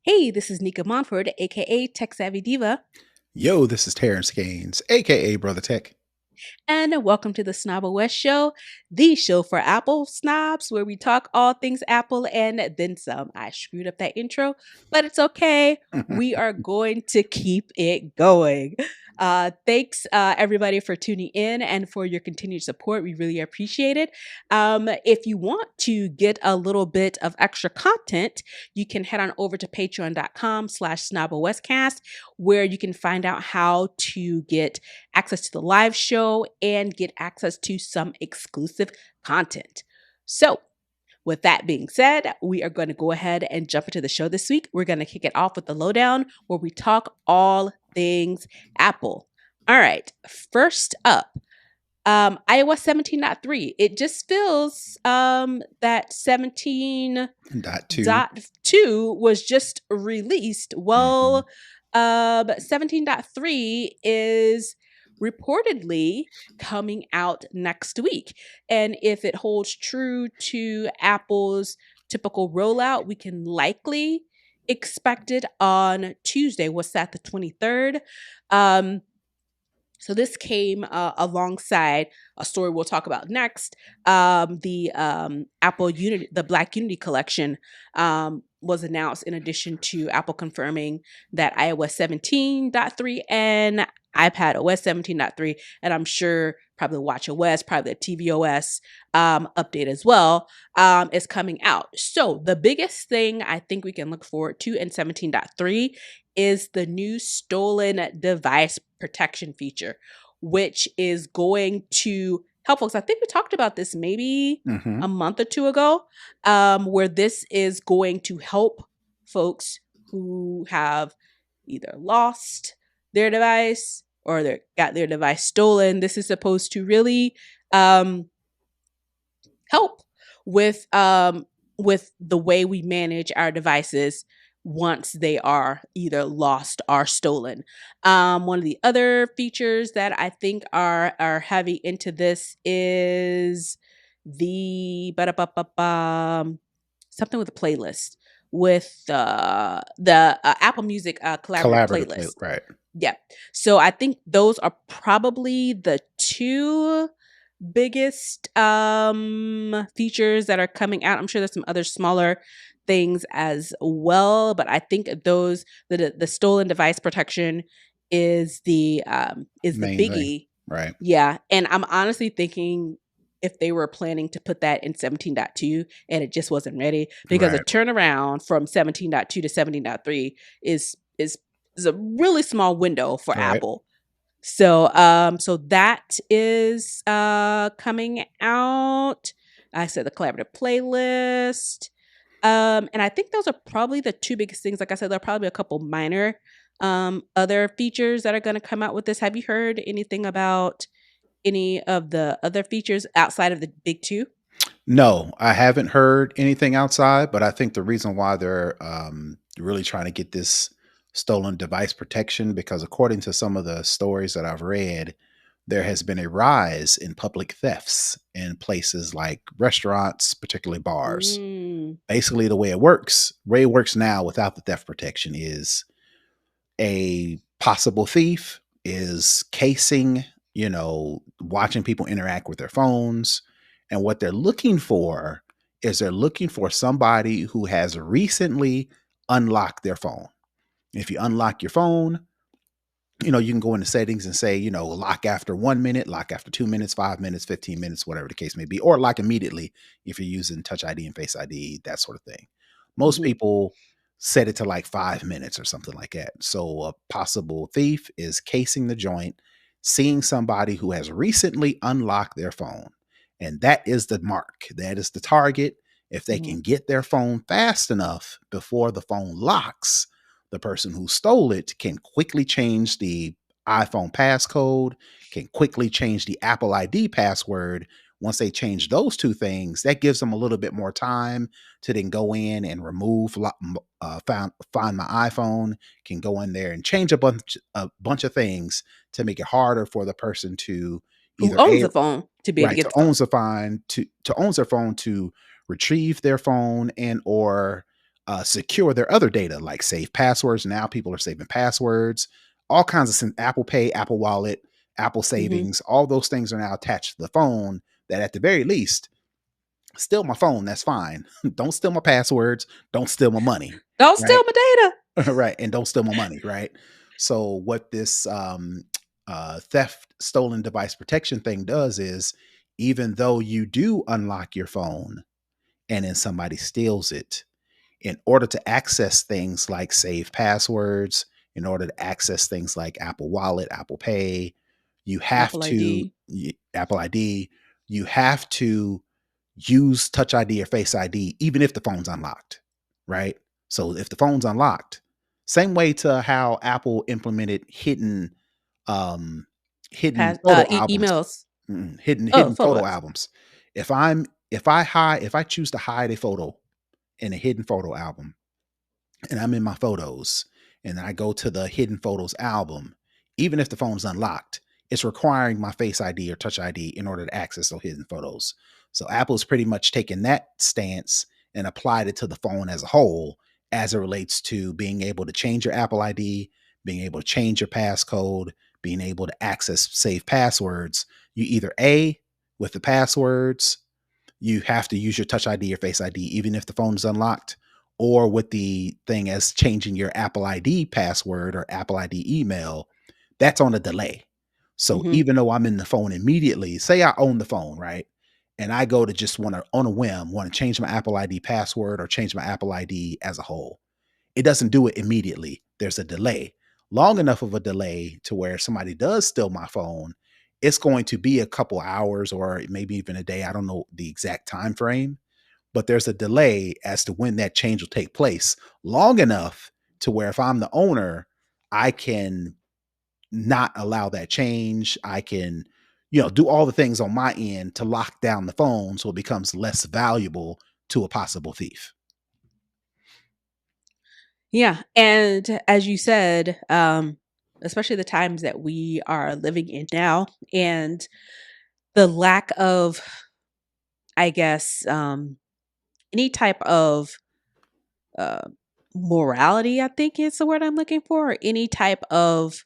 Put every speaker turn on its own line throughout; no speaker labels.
Hey, this is Nica Montford, aka Tech Savvy Diva,
Yo, this is Terrance Gaines, aka Brother Tech.
and welcome to the Snob West Show, the show for Apple snobs, where we talk all things Apple and then some. I screwed up that intro, but it's okay. We are going to keep it going. Thanks, everybody, for tuning in and for your continued support. We really appreciate it. If you want to get a little bit of extra content, you can head on over to patreon.com/snobawestcast, where you can find out how to get access to the live show and get access to some exclusive content. So, with that being said, we are going to go ahead and jump into the show this week. We're going to kick it off with the lowdown where we talk all things Apple. All right, first up, iOS 17.3. It just feels that
Dot two.
17.2 was just released.
Mm-hmm.
Well, 17.3 is reportedly coming out next week. And if it holds true to Apple's typical rollout, we can likely expect it on Tuesday. What's that, the 23rd? So this came alongside a story we'll talk about next. The Apple Unity, the Black Unity collection, was announced in addition to Apple confirming that iOS 17.3 and iPad OS 17.3, and I'm sure probably watchOS, probably the tvOS update as well, is coming out. So the biggest thing I think we can look forward to in 17.3 is the new stolen device protection feature, which is going to help folks. I think we talked about this maybe
Mm-hmm.
a month or two ago, where this is going to help folks who have either lost their device or got their device stolen. This is supposed to really help with the way we manage our devices once they are either lost or stolen. One of the other features that I think are heavy into this is the something with a playlist with the Apple Music collaborative
Collaborative play,
playlist.
right?
Yeah. So I think those are probably the two biggest features that are coming out. I'm sure there's some other smaller things as well, but I think those the stolen device protection is the
Main thing,
biggie.
right?
Yeah, and I'm honestly thinking if they were planning to put that in 17.2 and it just wasn't ready, because a
Right.
turnaround from 17.2 to 17.3 is a really small window for
Right.
Apple. So that is coming out. I said the collaborative playlist. And I think those are probably the two biggest things. Like I said, there are probably a couple minor other features that are going to come out with this. Have you heard anything about any of the other features outside of the big two?
No, I haven't heard anything outside, but I think the reason why they're really trying to get this stolen device protection, because according to some of the stories that I've read, there has been a rise in public thefts in places like restaurants, particularly bars.
Mm,
Basically, way it works now without the theft protection is a possible thief is casing, watching people interact with their phones. And what they're looking for is they're looking for somebody who has recently unlocked their phone. If you unlock your phone, you can go into settings and say, lock after 1 minute, lock after 2 minutes, 5 minutes, 15 minutes, whatever the case may be, or lock immediately if you're using Touch ID and Face ID, that sort of thing. Most
mhm,
people set it to like 5 minutes or something like that. So a possible thief is casing the joint, seeing somebody who has recently unlocked their phone. And that is the mark. That is the target. If they
mhm.
can get their phone fast enough before the phone locks, the person who stole it can quickly change the iPhone passcode, can quickly change the Apple ID password. Once they change those two things, that gives them a little bit more time to then go in and remove, find my iPhone, can go in there and change a bunch of things to make it harder for the person to
Who
either
owns
a
the phone to be able to
right
get
to
the phone?
owns a phone to owns their phone to retrieve their phone and or secure their other data, like save passwords. Now people are saving passwords, all kinds of Apple Pay, Apple Wallet, Apple
Hmm.
Savings. All those things are now attached to the phone. That at the very least, steal my phone. That's fine. Don't steal my passwords. Don't steal my money.
Don't steal
Right.
my data.
Right. And don't steal my money. Right. So what this theft stolen device protection thing does is, even though you do unlock your phone and then somebody steals it, in order to access things like save passwords, in order to access things like Apple Wallet, Apple Pay, you have
Apple
to
ID.
Apple ID, you have to use Touch ID or Face ID, even if the phone's unlocked, right? So if the phone's unlocked, same way to how Apple implemented um, hidden
Pass
photo albums,
emails. Oh,
hidden
photo
photo
apps.
albums. If I choose to hide a photo in a hidden photo album, and I'm in my photos, and I go to the hidden photos album, even if the phone's unlocked, it's requiring my Face ID or Touch ID in order to access those hidden photos. So Apple's pretty much taken that stance and applied it to the phone as a whole, as it relates to being able to change your Apple ID, being able to change your passcode, being able to access save passwords. You either A, with the passwords, you have to use your Touch ID or Face ID, even if the phone is unlocked, or with the thing as changing your Apple ID password or Apple ID email, that's on a delay. So
Hmm.
even though I'm in the phone immediately, say I own the phone, right? And I go to just want to, on a whim, want to change my Apple ID password or change my Apple ID as a whole. It doesn't do it immediately. There's a delay, long enough of a delay to where if somebody does steal my phone, it's going to be a couple hours or maybe even a day. I don't know the exact time frame, but there's a delay as to when that change will take place, long enough to where if I'm the owner, I can not allow that change. I can, do all the things on my end to lock down the phone so it becomes less valuable to a possible thief.
Yeah, and as you said, especially the times that we are living in now, and the lack of, I guess, any type of uh, morality, I think is the word I'm looking for, or any type of,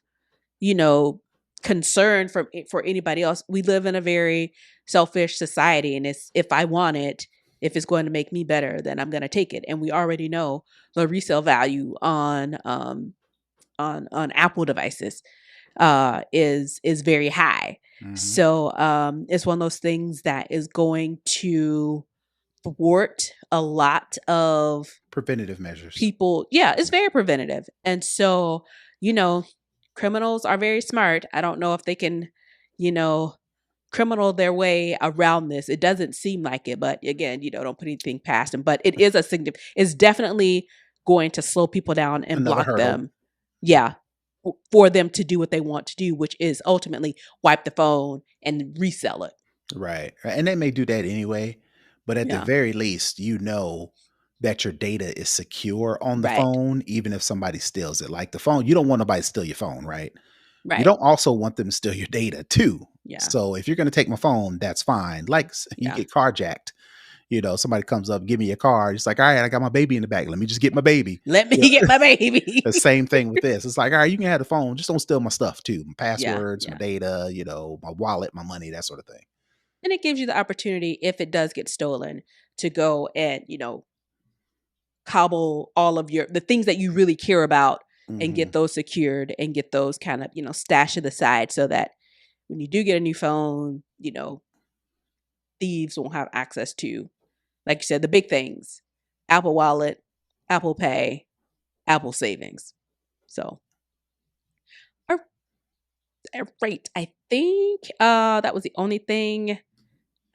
you know, concern for anybody else. We live in a very selfish society, and it's, if I want it, if it's going to make me better, then I'm going to take it. And we already know the resale value on Apple devices is very high.
Mhm.
So it's one of those things that is going to thwart a lot of
Preventative measures.
people. Yeah, it's very preventative. And so, you know, criminals are very smart. I don't know if they can, you know, criminal their way around this. It doesn't seem like it, but again, don't put anything past them. But it is a significant, it's definitely going to slow people down and
Another
block
hurdle.
them. Yeah. For them to do what they want to do, which is ultimately wipe the phone and resell it.
Right. And they may do that anyway, but at the
Yeah.
very least, that your data is secure on the
Right.
phone, even if somebody steals it. Like the phone, you don't want nobody to steal your phone, right? You
Right.
don't also want them to steal your data too.
Yeah.
So if you're going to take my phone, that's fine. Like you
Yeah.
get carjacked, somebody comes up, give me your car. It's like, all right, I got my baby in the back. Let me just get my baby.
Let me
You
get
know,
my baby.
the same thing with this. It's like, all right, you can have the phone. Just don't steal my stuff too. My
Yeah.
passwords, my
Yeah.
data, my wallet, my money, that sort of thing.
And it gives you the opportunity, if it does get stolen, to go and, cobble all of the things that you really care about, and
Hmm.
get those secured and get those kind of, stashed to the side, so that when you do get a new phone, thieves won't have access to, like you said, the big things: Apple Wallet, Apple Pay, Apple Savings. So, all right. I think that was the only thing.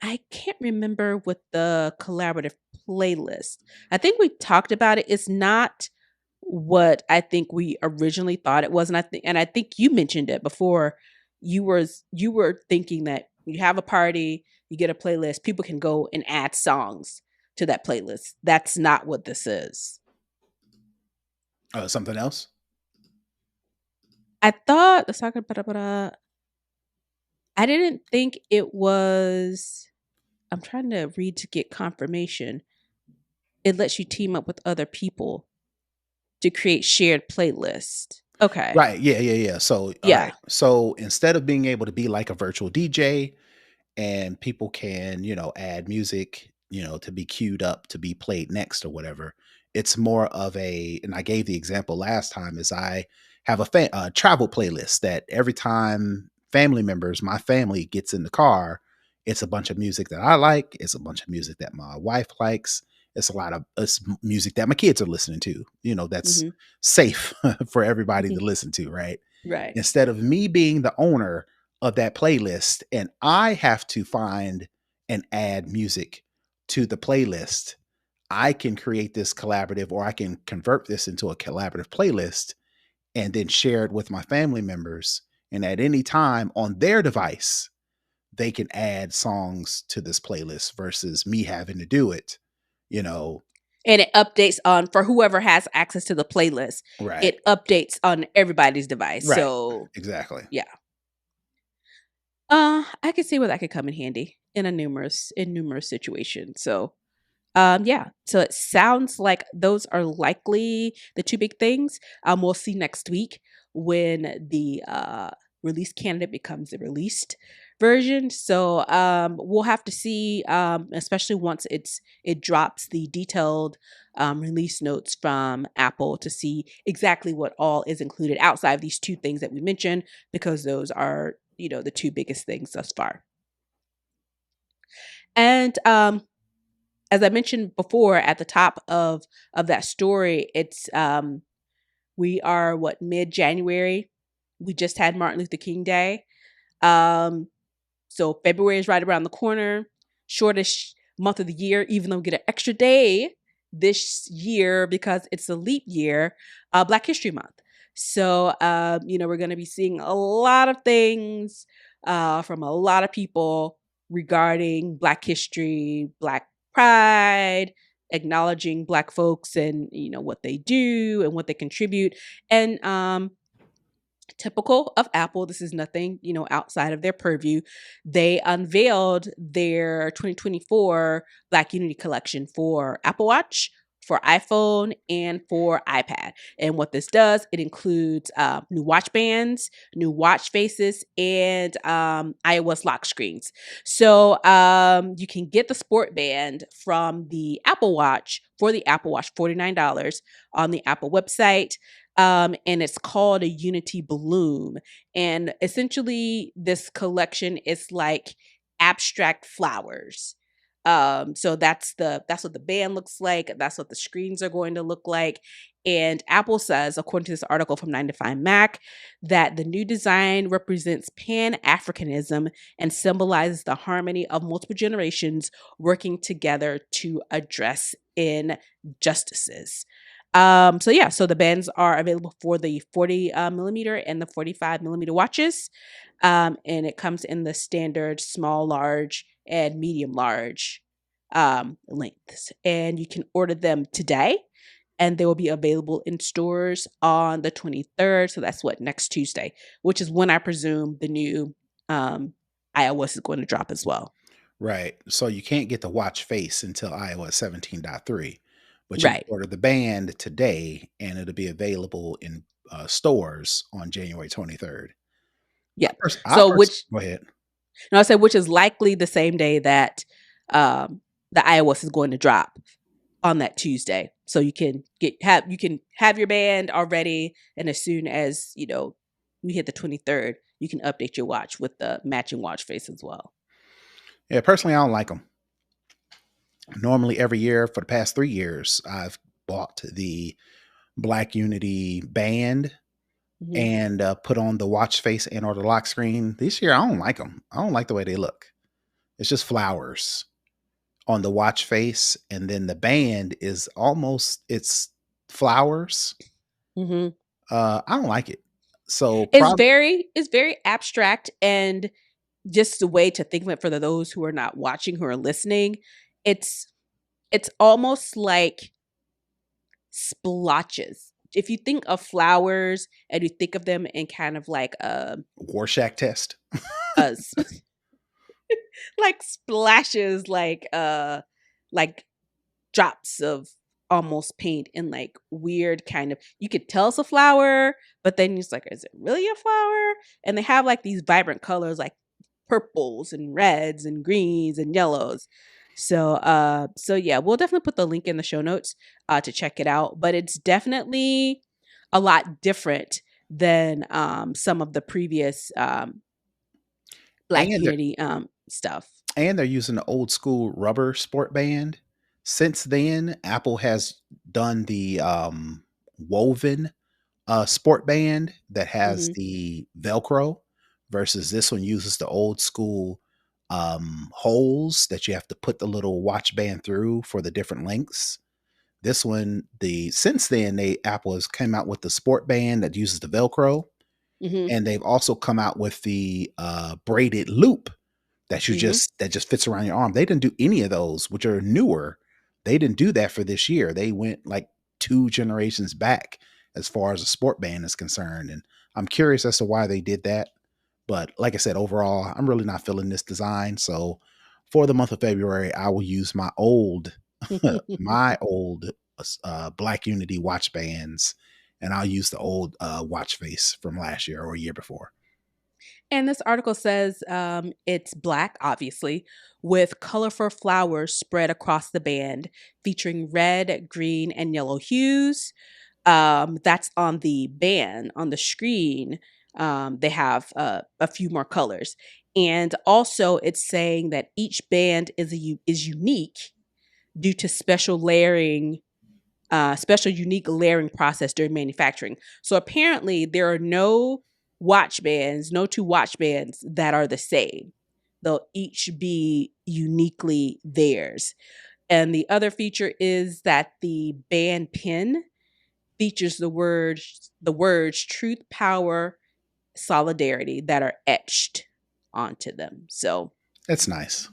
I can't remember with the collaborative playlist. I think we talked about it. It's not what I think we originally thought it was, and I think you mentioned it before. You were thinking that you have a party, you get a playlist, people can go and add songs to that playlist. That's not what this is.
Something else?
I thought, let's talk about. I didn't think it was. I'm trying to read to get confirmation. It lets you team up with other people to create shared playlists. Okay.
Right. Yeah. Yeah. Yeah. So, all
Yeah.
right. So instead of being able to be like a virtual DJ, and people can, add music, to be queued up to be played next or whatever. It's more of and I gave the example last time, is I have a travel playlist that every time my family gets in the car, it's a bunch of music that I like. It's a bunch of music that my wife likes. It's music that my kids are listening to, that's
Hmm.
safe for everybody
Hmm.
to listen to, right?
Right.
Instead of me being the owner of that playlist and I have to find and add music to the playlist, I can create this collaborative, or I can convert this into a collaborative playlist and then share it with my family members. And at any time on their device, they can add songs to this playlist versus me having to do it, you know.
And it updates on for whoever has access to the playlist.
Right.
It updates on everybody's device.
Right.
So
Exactly.
yeah. I can see where that could come in handy in numerous situations. So yeah. So it sounds like those are likely the two big things. We'll see next week when the release candidate becomes the released version. So we'll have to see, especially once it drops the detailed release notes from Apple, to see exactly what all is included outside of these two things that we mentioned, because those are the two biggest things thus far. And as I mentioned before at the top of that story, it's we are what, mid January. We just had Martin Luther King Day. Um, so February is right around the corner. Shortest month of the year, even though we get an extra day this year because it's a leap year, Black History Month. So we're going to be seeing a lot of things from a lot of people regarding Black history, Black pride, acknowledging Black folks and what they do and what they contribute. And typical of Apple, this is nothing, outside of their purview. They unveiled their 2024 Black Unity collection for Apple Watch, for iPhone, and for iPad. And what this does, it includes new watch bands, new watch faces, and iOS lock screens. So you can get the sport band from the Apple Watch for the Apple Watch, $49 on the Apple website. And it's called a Unity Bloom. And essentially, this collection is like abstract flowers. So that's what the band looks like. That's what the screens are going to look like. And Apple says, according to this article from 9 to 5 Mac, that the new design represents Pan Africanism and symbolizes the harmony of multiple generations working together to address injustices. So yeah, so the bands are available for the 40 millimeter and the 45 millimeter watches. And it comes in the standard small, large, and medium large lengths. And you can order them today, and they will be available in stores on the 23rd. So that's what, next Tuesday, which is when I presume the new iOS is going to drop as well.
Right. So you can't get the watch face until iOS 17.3, but you can
Right.
order the band today and it'll be available in stores on January 23rd.
Yeah.
I
So which
go ahead.
No, I said which is likely the same day that the iOS is going to drop on that Tuesday. So you can have your band already, and as soon as we hit the 23rd, you can update your watch with the matching watch face as well.
Yeah, personally, I don't like them. Normally, every year for the past 3 years, I've bought the Black Unity band
Hmm.
and put on the watch face and or the lock screen. This year, I don't like them. I don't like the way they look. It's just flowers on the watch face, and then the band is it's flowers.
Hmm.
I don't like it. So
It's
probably
very abstract, and just the way to think of it for those who are not watching, who are listening, it's it's almost like splotches. If you think of flowers and you think of them in kind of like
Rorschach test.
a like splashes, like drops of almost paint in like weird kind of, you could tell it's a flower, but then it's like, is it really a flower? And they have like these vibrant colors like purples and reds and greens and yellows. So yeah, we'll definitely put the link in the show notes to check it out. But it's definitely a lot different than some of the previous Black
And they're
Unity stuff.
and they're using the old school rubber sport band. Since then, Apple has done the woven sport band that has
Hmm.
the Velcro, versus this one uses the old school holes that you have to put the little watch band through for the different lengths. This one, since then, they Apple has come out with the sport band that uses the Velcro,
Hmm.
and they've also come out with the braided loop
Hmm.
that just fits around your arm. They didn't do any of those, which are newer. They didn't do that for this year. They went like two generations back as far as a sport band is concerned. And I'm curious as to why they did that. But like I said, overall, I'm really not feeling this design. So for the month of February, I will use my old Black Unity watch bands, and I'll use the old watch face from last year or a year before.
And this article says it's black, obviously, with colorful flowers spread across the band, featuring red, green, and yellow hues. That's on the band. On the screen, they have a few more colors. And also, it's saying that each band is unique due to special unique layering process during manufacturing. So apparently there are no two watch bands that are the same. They'll each be uniquely theirs. And the other feature is that the band pin features the words truth, power, solidarity that are etched onto them.
That's nice.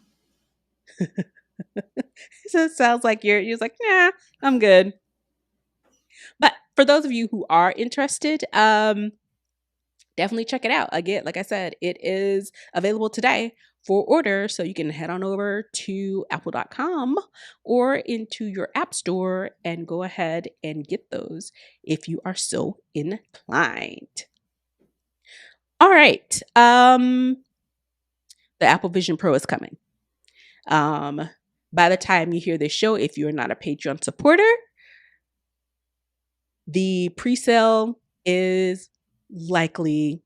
So it sounds like you're just like, nah, I'm good. But for those of you who are interested, definitely check it out. Again, like I said, it is available today for order. So you can head on over to apple.com or into your app store and go ahead and get those if you are so inclined. All right. The Apple Vision Pro is coming. Um, by the time you hear this show, if you're not a Patreon supporter, the pre-sale is likely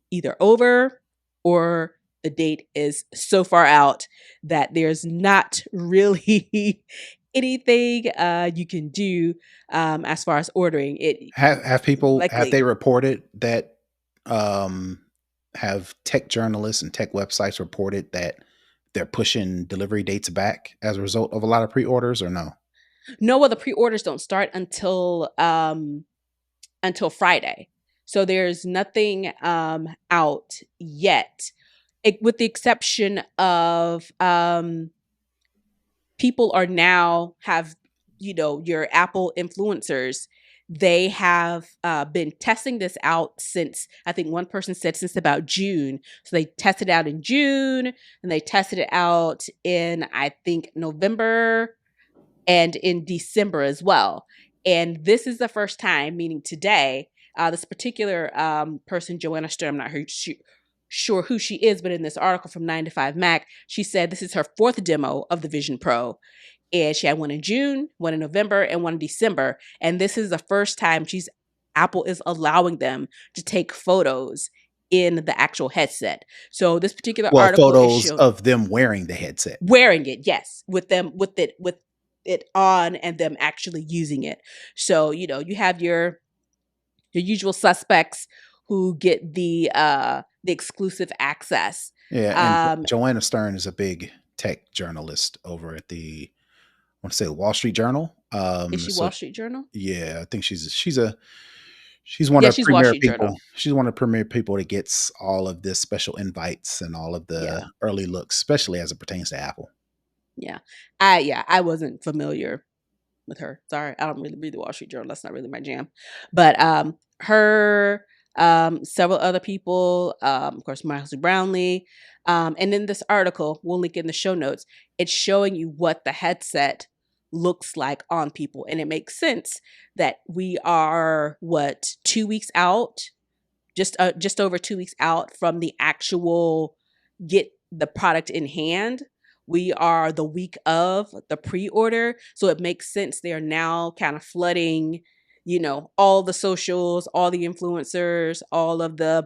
either over or the date is so far out that there's not really anything you can do as far as ordering it.
Have
Likely,
they reported that um have tech journalists and tech websites reported that they're pushing delivery dates back as a result of a lot of pre-orders, or no?
no other pre-orders don't start until Friday. So there's nothing out yet, with the exception of people are now have your Apple influencers. They have been testing this out since, I think one person said, since about June. So they tested it out in June, and they tested it out in, I think, November and in December as well. And this is the first time, meaning today, this particular person, Joanna Stern, I'm not sure who she is, but in this article from 9 to 5 Mac, she said this is her fourth demo of the Vision Pro. And she had one in June, one in November, and one in December. And this is the first time Apple is allowing them to take photos in the actual headset. So this particular
Well,
article is
photos
showing
of them wearing the headset.
wearing it, yes, with it on and them actually using it. So you have your usual suspects who get the exclusive access.
Yeah, and
um
Joanna Stern is a big tech journalist over at the, I want to say, Wall Street Journal.
is she
So
Wall Street Journal?
yeah, I think she's one
Yeah,
of the
she's Wall
premier
Street
people.
Journal.
She's one of the premier people that gets all of this special invites and all of
Yeah.
the early looks, especially as it pertains to Apple.
I wasn't familiar with her. Sorry, I don't really read the Wall Street Journal. That's not really my jam. But her, several other people, of course, Miles Brownlee, and in this article, we'll link in the show notes. It's showing you what the headset looks like on people. And it makes sense that we are, what, 2 weeks out, just over 2 weeks out from the actual get the product in hand. We are the week of the pre-order, so it makes sense they're now kind of flooding, all the socials, all the influencers, all of the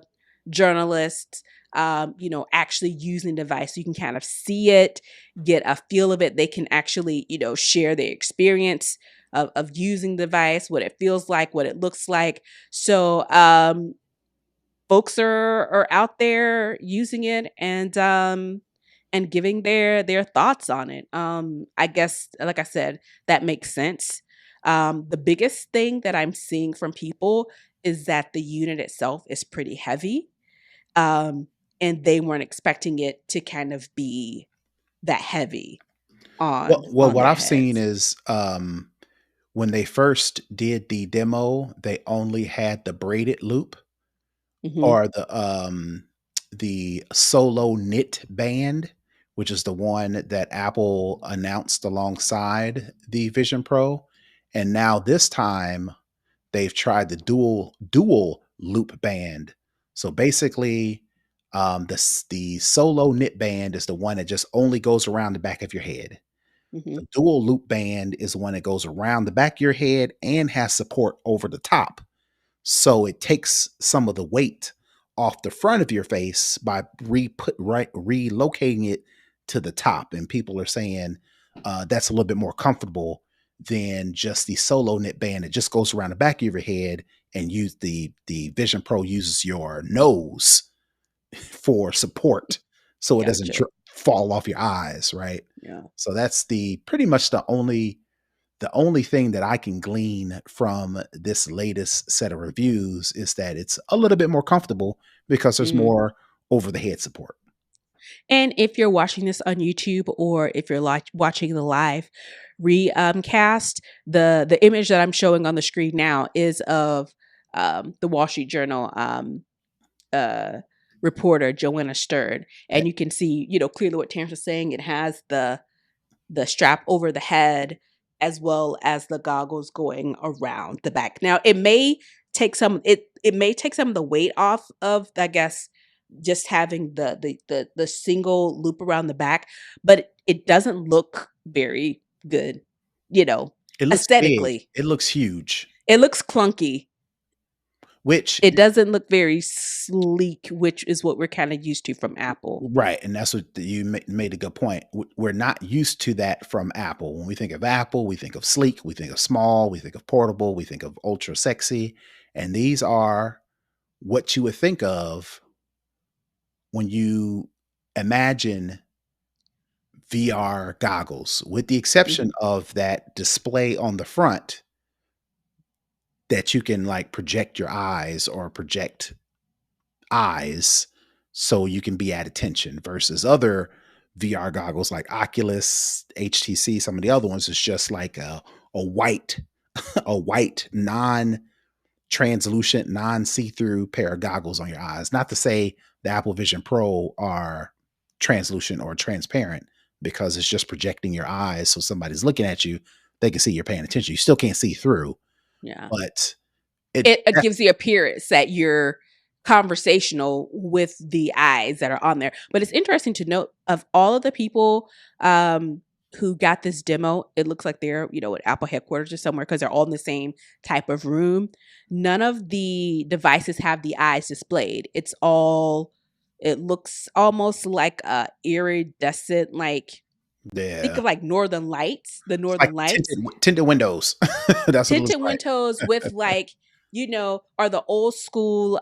journalists, actually using the device. You can kind of see it, get a feel of it. They can actually, share their experience of using the device, what it feels like, what it looks like. So folks are out there using it, and giving their thoughts on it. I guess, like I said, that makes sense. The biggest thing that I'm seeing from people is that the unit itself is pretty heavy, um, and they weren't expecting it to kind of be that heavy
Well,
on
well,
on
what
their
I've seen
heads.
is when they first did the demo, they only had the braided loop
Hmm.
or the solo knit band, which is the one that Apple announced alongside the Vision Pro. And now this time they've tried the dual loop band. So basically, the solo knit band is the one that just only goes around the back of your head.
Hmm.
The dual loop band is the one that goes around the back of your head and has support over the top. So it takes some of the weight off the front of your face by relocating it to the top. And people are saying that's a little bit more comfortable than just the solo knit band. It just goes around the back of your head, and use the Vision Pro uses your nose for support, so it doesn't
Gotcha.
fall off your eyes, right?
Yeah.
So that's the pretty much the only thing that I can glean from this latest set of reviews is that it's a little bit more comfortable because there's
Mm.
more over the head support.
And if you're watching this on YouTube, or if you're watching the live recast, the image that I'm showing on the screen now is of the Wall Street Journal uh, reporter Joanna Stern,
Yeah.
and you can see, clearly what Terrance was saying. It has the strap over the head, as well as the goggles going around the back. Now, it may take some of the weight off of, I guess, just having the single loop around the back, but it doesn't look very good, you know,
It looks big.
aesthetically.
It looks huge,
It looks clunky.
which
It doesn't look very sleek, which is what we're kind of used to from Apple.
right, and that's what you made a good point. We're not used to that from Apple. When we think of Apple, we think of sleek, we think of small, we think of portable, we think of ultra sexy, and these are what you would think of when you imagine VR goggles, with the exception
Hmm.
of that display on the front that you can like project your eyes or project eyes so you can be at attention, versus other VR goggles like Oculus, HTC, some of the other ones is just like a white a white non-translucent, non-see-through pair of goggles on your eyes. Not to say the Apple Vision Pro are translucent or transparent, because it's just projecting your eyes so somebody's looking at you, they can see you're paying attention. You still can't see through,
Yeah.
but it
It gives the appearance that you're conversational with the eyes that are on there. But it's interesting to note, of all of the people who got this demo, it looks like they're, at Apple headquarters or somewhere, because they're all in the same type of room. None of the devices have the eyes displayed. It looks almost like a iridescent, like, think
yeah,
of like northern lights, the
it's like
northern lights,
tinted windows. That's what it looks
tinted
like.
windows with, like, or the old school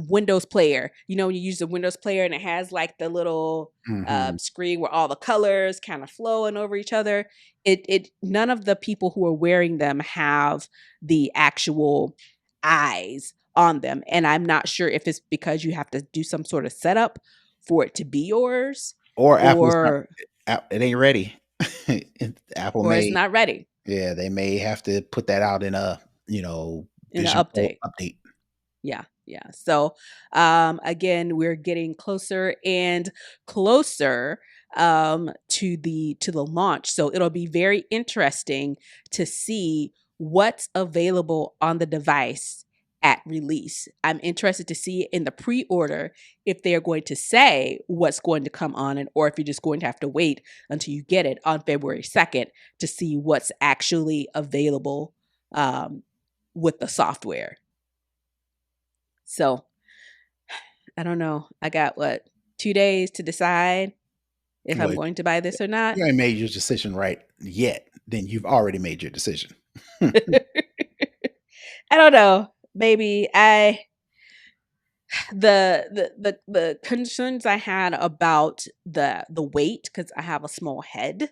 Windows player. When you use the Windows player, and it has like the little
Hmm.
screen where all the colors kind of flowing over each other. It None of the people who are wearing them have the actual eyes on them, and I'm not sure if it's because you have to do some sort of setup for it to be yours,
Or Apple's not.
or
It ain't ready. Apple
or it's
may,
not ready
yeah, they may have to put that out in a
in the
Vision Pro
update.
update.
Yeah, yeah. So, again, we're getting closer and closer. to the launch. So it'll be very interesting to see what's available on the device at release. I'm interested to see in the pre-order if they're going to say what's going to come on it, or if you're just going to have to wait until you get it on February 2nd to see what's actually available um, with the software. So I don't know. I got what, 2 days to decide if I'm
Well,
going to buy this or not.
you ain't made your decision right yet. Then you've already made your decision.
I don't know. Maybe I the concerns I had about the weight, because I have a small head.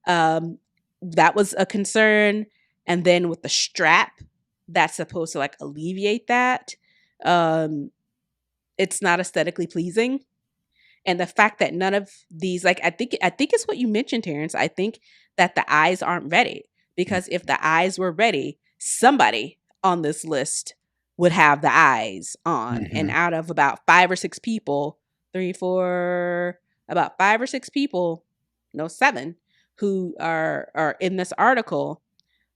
Um, that was a concern, and then with the strap, that's supposed to like alleviate that. Um, it's not aesthetically pleasing. And the fact that none of these, like, I think it's what you mentioned, Terrance. I think that the eyes aren't ready, because if the eyes were ready, somebody on this list would have the eyes on. And
Mm-hmm.
out of about 5 or 6 people, three, four, about 5 or 6 people, no, 7, who are in this article,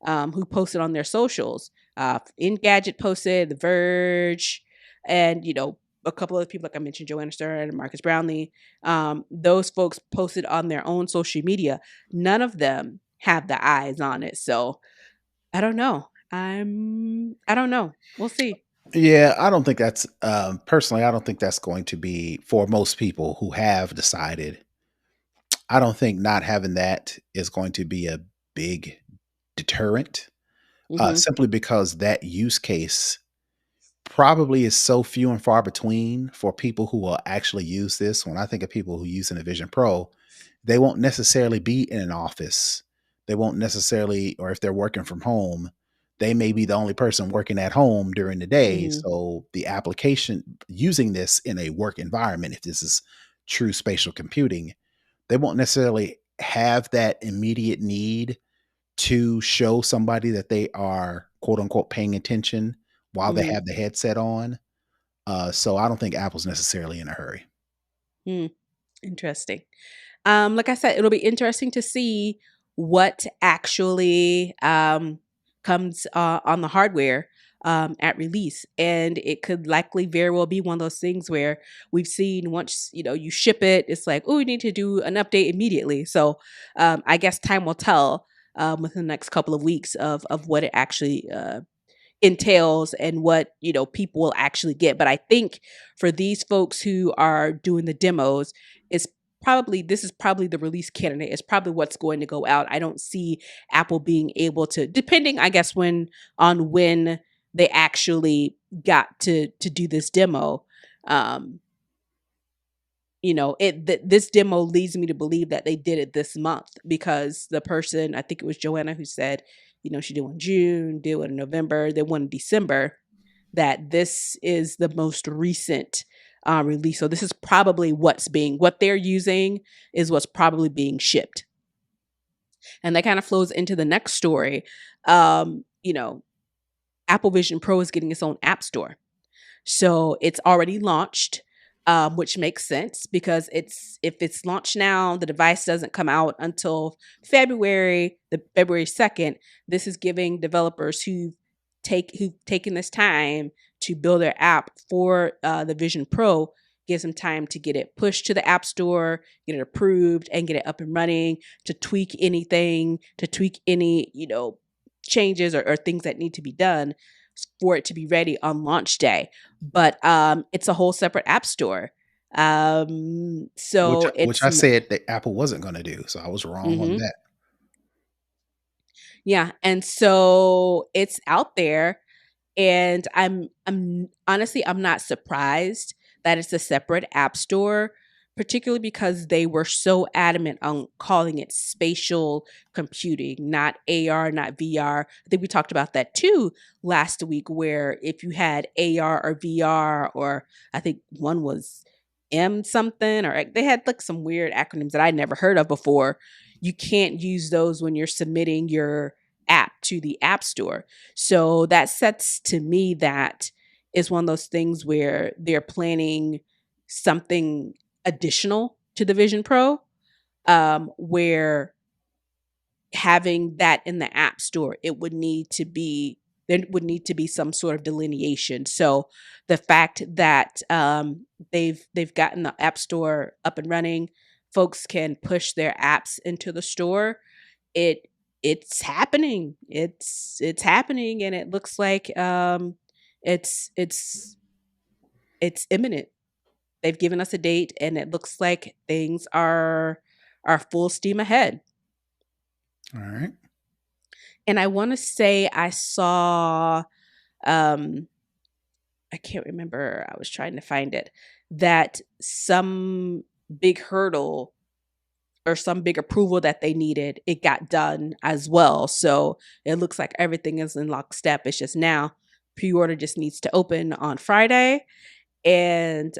who posted on their socials. Engadget posted, The Verge, and a couple of people like I mentioned, Joanna Stern and Marcus Brownlee. Those folks posted on their own social media. None of them have the eyes on it, so I don't know. I don't know. We'll see.
Yeah, I don't think that's personally. I don't think that's going to be for most people who have decided. I don't think not having that is going to be a big deterrent,
Mm-hmm.
simply because that use case probably is so few and far between for people who will actually use this. When I think of people who use a Vision Pro, they won't necessarily be in an office. They won't necessarily, or if they're working from home, they may be the only person working at home during the day.
Mm-hmm.
So the application using this in a work environment, if this is true spatial computing, they won't necessarily have that immediate need to show somebody that they are quote unquote paying attention while they
Mm-hmm.
have the headset on. So I don't think Apple's necessarily in a hurry.
Mm. Interesting. Like I said, it'll be interesting to see what actually comes on the hardware at release, and it could likely very well be one of those things where we've seen once you ship it, it's like, oh, we need to do an update immediately. So I guess time will tell within the next couple of weeks of what it actually entails and what people will actually get. But I think for these folks who are doing the demos, it's probably this is probably the release candidate. It's probably what's going to go out. I don't see Apple being able to, depending I guess when they actually got to do this demo. um this demo leads me to believe that they did it this month, because the person, I think it was Joanna, who said she did one in June, did one in November, then one in December, that this is the most recent release. So this is probably what they're using is what's probably being shipped. And that kind of flows into the next story. Apple Vision Pro is getting its own app store. So it's already launched, which makes sense, because if it's launched now, the device doesn't come out until the February 2nd. This is giving developers who've taken this time to build their app for the Vision Pro, gives them time to get it pushed to the App Store, get it approved, and get it up and running, to tweak anything, to tweak any changes or things that need to be done for it to be ready on launch day. But it's a whole separate app store.
Which
So
which
it's
I said that Apple wasn't going to do, so I was wrong on
mhm.
that.
Yeah, and so it's out there. And I'm honestly, I'm not surprised that it's a separate app store, particularly because they were so adamant on calling it spatial computing, not AR, not VR. I think we talked about that too last week, where if you had AR or VR, or I think one was M something, or they had like some weird acronyms that I never heard of before. You can't use those when you're submitting your app to the App Store. So that sets to me that is one of those things where they're planning something additional to the Vision Pro. where having that in the app store, it would need to be there would need to be some sort of delineation. So the fact that they've gotten the app store up and running, folks can push their apps into the store. It it's happening. It's happening, and it looks like it's it's it's imminent. They've given us a date, and it looks like things are full steam ahead.
All right.
And I want to say I saw um I can't remember, I was trying to find it, that some big hurdle or some big approval that they needed, it got done as well. So it looks like everything is in lockstep. It's just now pre-order just needs to open on Friday, and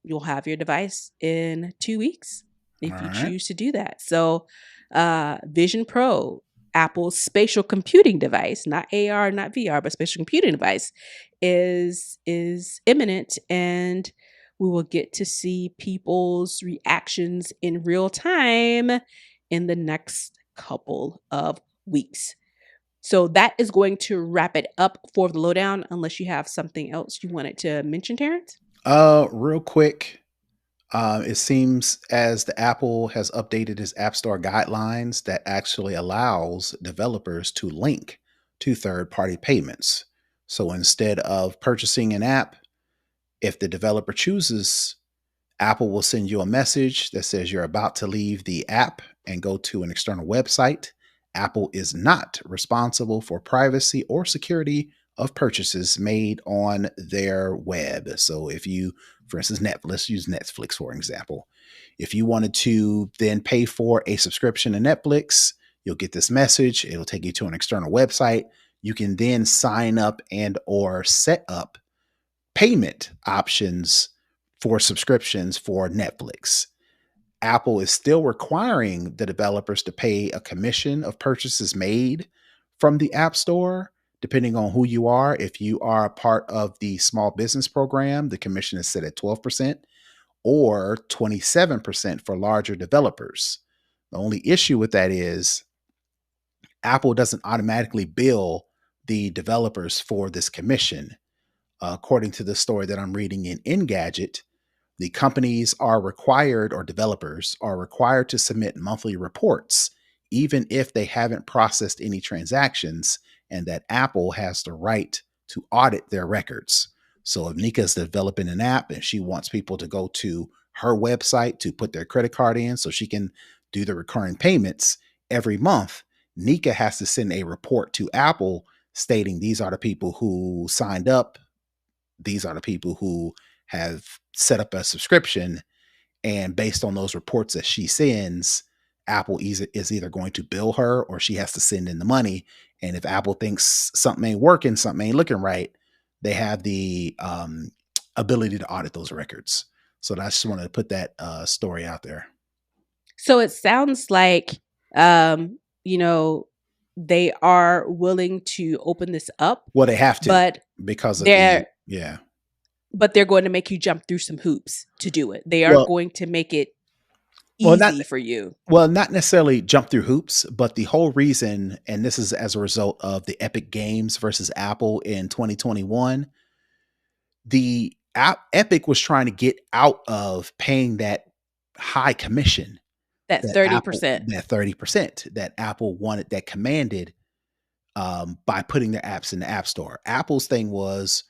you'll have your device in 2 weeks
All
if you
right.
choose to do that. So, Vision Pro, Apple's spatial computing device, not AR, not VR, but spatial computing device, is imminent, and we will get to see people's reactions in real time in the next couple of weeks. So that is going to wrap it up for the lowdown, unless you have something else you wanted to mention, Terrence.
Real quick, it seems as the Apple has updated its App Store guidelines that actually allows developers to link to third-party payments. So instead of purchasing an app, if the developer chooses, Apple will send you a message that says you're about to leave the app and go to an external website. Apple is not responsible for privacy or security of purchases made on their web. So if you, for instance, Netflix, let's use Netflix for example. If you wanted to then pay for a subscription to Netflix, you'll get this message. It'll take you to an external website. You can then sign up and or set up payment options for subscriptions for Netflix. Apple is still requiring the developers to pay a commission of purchases made from the App Store, depending on who you are. If you are a part of the small business program, the commission is set at 12% or 27% for larger developers. The only issue with that is Apple doesn't automatically bill the developers for this commission. According to the story that I'm reading in Engadget, the companies are required, or developers are required to submit monthly reports, even if they haven't processed any transactions, and that Apple has the right to audit their records. So if Nica is developing an app and she wants people to go to her website to put their credit card in so she can do the recurring payments every month, Nica has to send a report to Apple stating these are the people who signed up, these are the people who have set up a subscription, and based on those reports that she sends, Apple is either going to bill her or she has to send in the money. And if Apple thinks something ain't working, something ain't looking right, they have the ability to audit those records. So I just wanted to put that story out there.
So it sounds like, um, you know, they are willing to open this up,
Well, they have to
but
because of the,
they're
yeah.
they're going to make you jump through some hoops to do it. They aren't
Well,
going to make it
well, not
easy for you.
Well, not necessarily jump through hoops, but the whole reason, and this is as a result of the Epic Games versus Apple in 2021, the Epic was trying to get out of paying that high commission
That
that Apple,
30%.
that 30% that Apple wanted, that commanded by putting their apps in the App Store. Apple's thing was,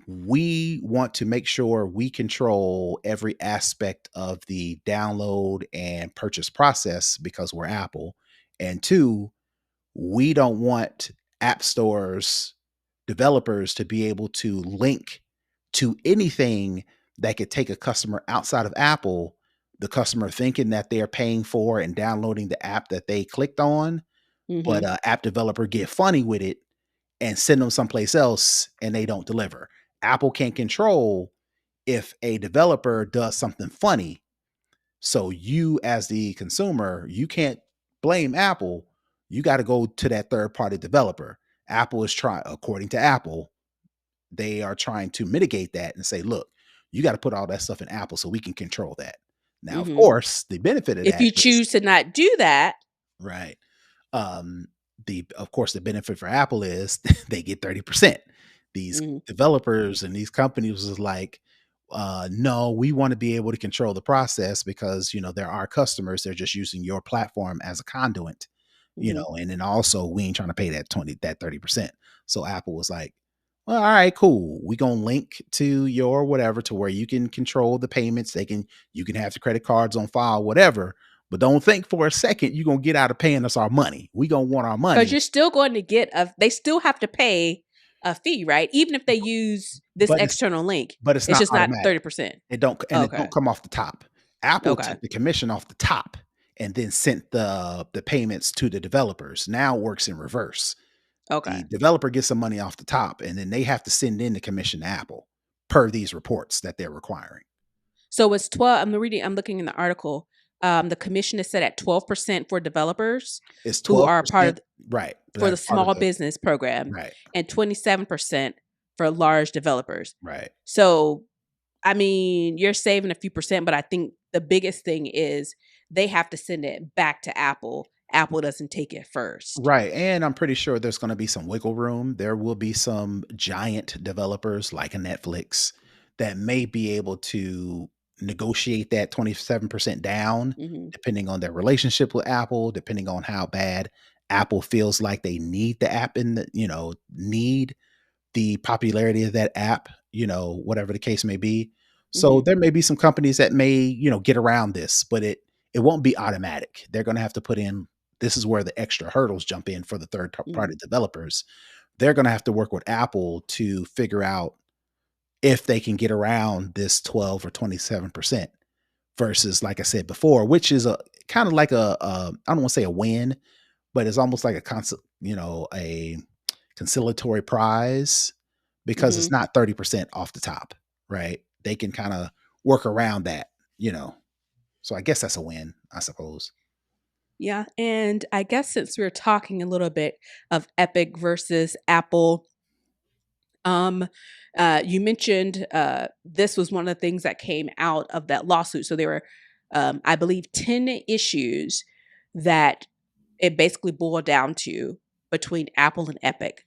we want to make sure we control every aspect of the download and purchase process because we're Apple. And two, we don't want app stores developers to be able to link to anything that could take a customer outside of Apple, the customer thinking that they're paying for and downloading the app that they clicked on, but
Mhm.
app developer get funny with it and send them someplace else and they don't deliver. Apple can't control if a developer does something funny. So you as the consumer, you can't blame Apple. You got to go to that third party developer. Apple is trying, according to Apple, they are trying to mitigate that and say, look, you got to put all that stuff in Apple so we can control that. Now, of
Hmm.
course, the benefit of
If
that
you
is
choose to not do that,
right. Um, the of course the benefit for Apple is they get 30%. These
mhm,
developers and these companies was like, no, we want to be able to control the process because they're our customers. They're just using your platform as a conduit,
mhm.
and then also we ain't trying to pay that 30%. So Apple was like, well, all right, cool. We gonna link to your whatever to where you can control the payments. You can have the credit cards on file, whatever, but don't think for a second you're gonna get out of paying us our money. We gonna want our
Because
money,
you're still going to get they still have to pay a fee, right? Even if they use this
but
external link,
it's
it's
not
just not
automatic.
30%.
It
Okay.
don't come off the top. Apple
Okay.
took the commission off the top and then sent the payments to the developers. Now it works in reverse.
Okay.
The developer gets some money off the top, and then they have to send in the commission to Apple per these reports that they're requiring.
So it's 12. I'm looking in the article. The commission is set at 12% for developers
It's
who are part
12%,
of
right?
for the
That's part of
small
the
business program,
right,
and 27% for large developers.
right.
So, I mean, you're saving a few percent, but I think the biggest thing is they have to send it back to Apple. Apple doesn't take it first.
Right, and I'm pretty sure there's gonna be some wiggle room. There will be some giant developers like a Netflix that may be able to negotiate that 27% down,
Hmm.
depending on their relationship with Apple, depending on how bad Apple feels like they need the app in need the popularity of that app, whatever the case may be. So
Hmm.
there may be some companies that may, get around this, but it won't be automatic. They're going to have to put in this is where the extra hurdles jump in for the
Hmm.
party developers. They're going to have to work with Apple to figure out if they can get around this 12 or 27% versus like I said before, which is a kind of like I don't want to say a win, but it's almost like a conciliatory prize because
Hmm.
it's not 30% off the top, right? They can kind of work around that, you know. So I guess that's a win, I suppose.
Yeah. And I guess since we're talking a little bit of Epic versus Apple, Um, you mentioned this was one of the things that came out of that lawsuit. So there were, I believe, 10 issues that it basically boiled down to between Apple and Epic.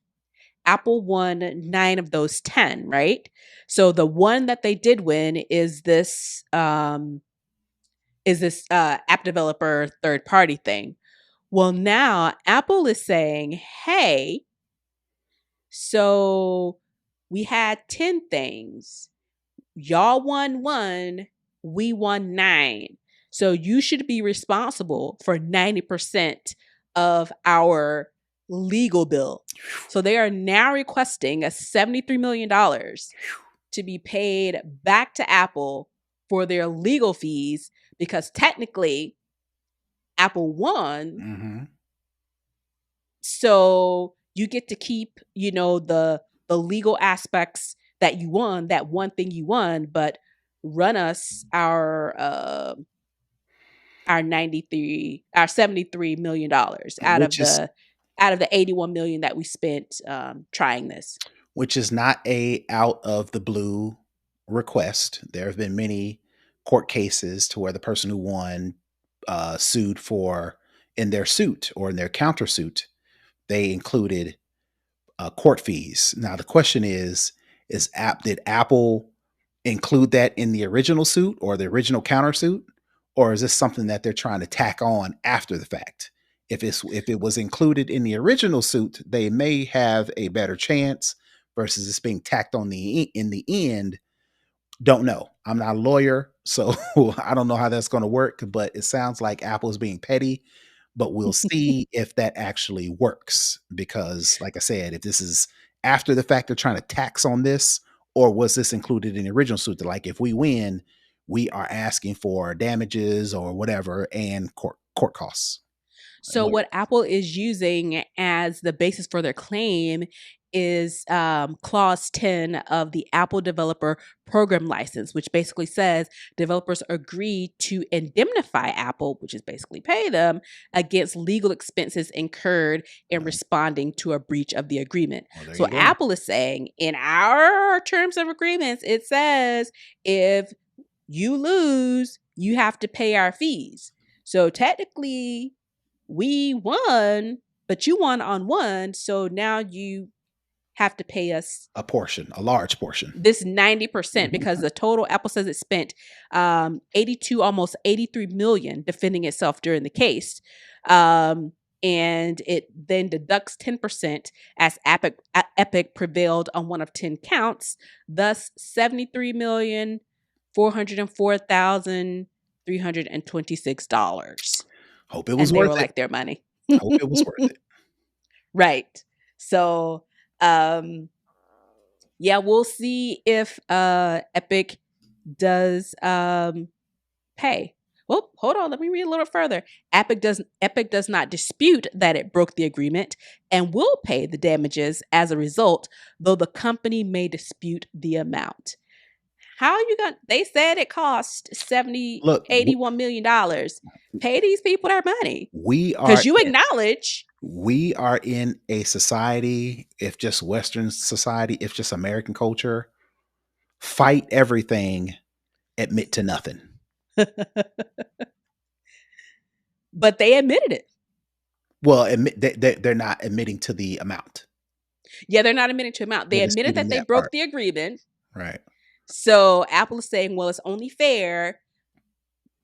Apple won 9 of those 10, right? So the one that they did win is this app developer third party thing. Well, now Apple is saying, hey, so we had 10 things. Y'all won one, we won 9. So you should be responsible for 90% of our legal bill. So they are now requesting a $73 million to be paid back to Apple for their legal fees because technically Apple won.
Mhm.
So you get to keep, the legal aspects that you won, that one thing you won, but run us our 73 million dollars
Which is
out of the 81 million that we spent trying this.
not a out of the blue request. There have been many court cases to where the person who won sued for in their suit or in their countersuit, they included court fees. Now the question is did Apple include that in the original suit or the original countersuit, or is this something that they're trying to tack on after the fact? If it was included in the original suit, they may have a better chance versus it's being tacked on in the end. Don't know. I'm not a lawyer, so I don't know how that's going to work, but it sounds like Apple's being petty, but we'll see if that actually works because like I said, if this is after the fact they're trying to tax on this or was this included in the original suit that like if we win, we are asking for damages or whatever and court costs and
So
lawyer
what
costs.
Apple is using as the basis for their claim is clause 10 of the Apple Developer Program License, which basically says developers agree to indemnify Apple, which is basically pay them, against legal expenses incurred in
Well,
responding to a breach of the agreement.
there
So
you go.
Apple is saying in our terms of agreements, it says if you lose, you have to pay our fees. So technically, we won, but you won on one. So now you have to pay us
A portion, a large portion.
this 90%
Mhm.
because the total Apple says it spent 82, almost 83 million defending itself during the case. Um, and it then deducts 10% as Epic prevailed on one of 10 counts, thus 73,404,326.
Hope it was
And they
worth
were
it.
like their money.
Hope it was worth it.
Right. So, yeah, we'll see if Epic does pay. Well, hold on, let me read a little further. Epic does not dispute that it broke the agreement and will pay the damages as a result, though the company may dispute the amount. How are you going to they said it cost 70
Look,
81 million dollars. Pay these people their money
we
cuz
are
you acknowledge.
we are in a society, if just Western society, if just American culture, fight everything, admit to nothing.
But they admitted it.
Well, they're not admitting to the amount.
Yeah, they're not admitting to amount. They
They're
admitted
disputing
that they
that
broke
part.
the agreement.
Right.
So Apple is saying, well, it's only fair.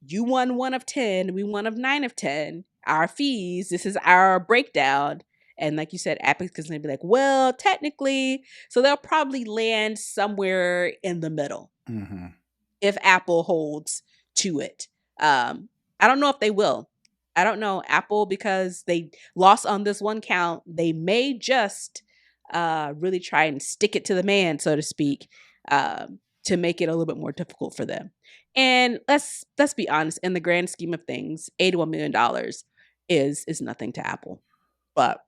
You won one of 10, we won of 9 of 10. Our fees, this is our breakdown. And like you said, Apple's going to be like, well, technically. So they'll probably land somewhere in the middle
Mm-hmm.
if Apple holds to it. I don't know if they will. I don't know. Apple, because they lost on this one count, they may just really try and stick it to the man, so to speak, to make it a little bit more difficult for them. And let's be honest, in the grand scheme of things, $81 million is nothing to Apple. But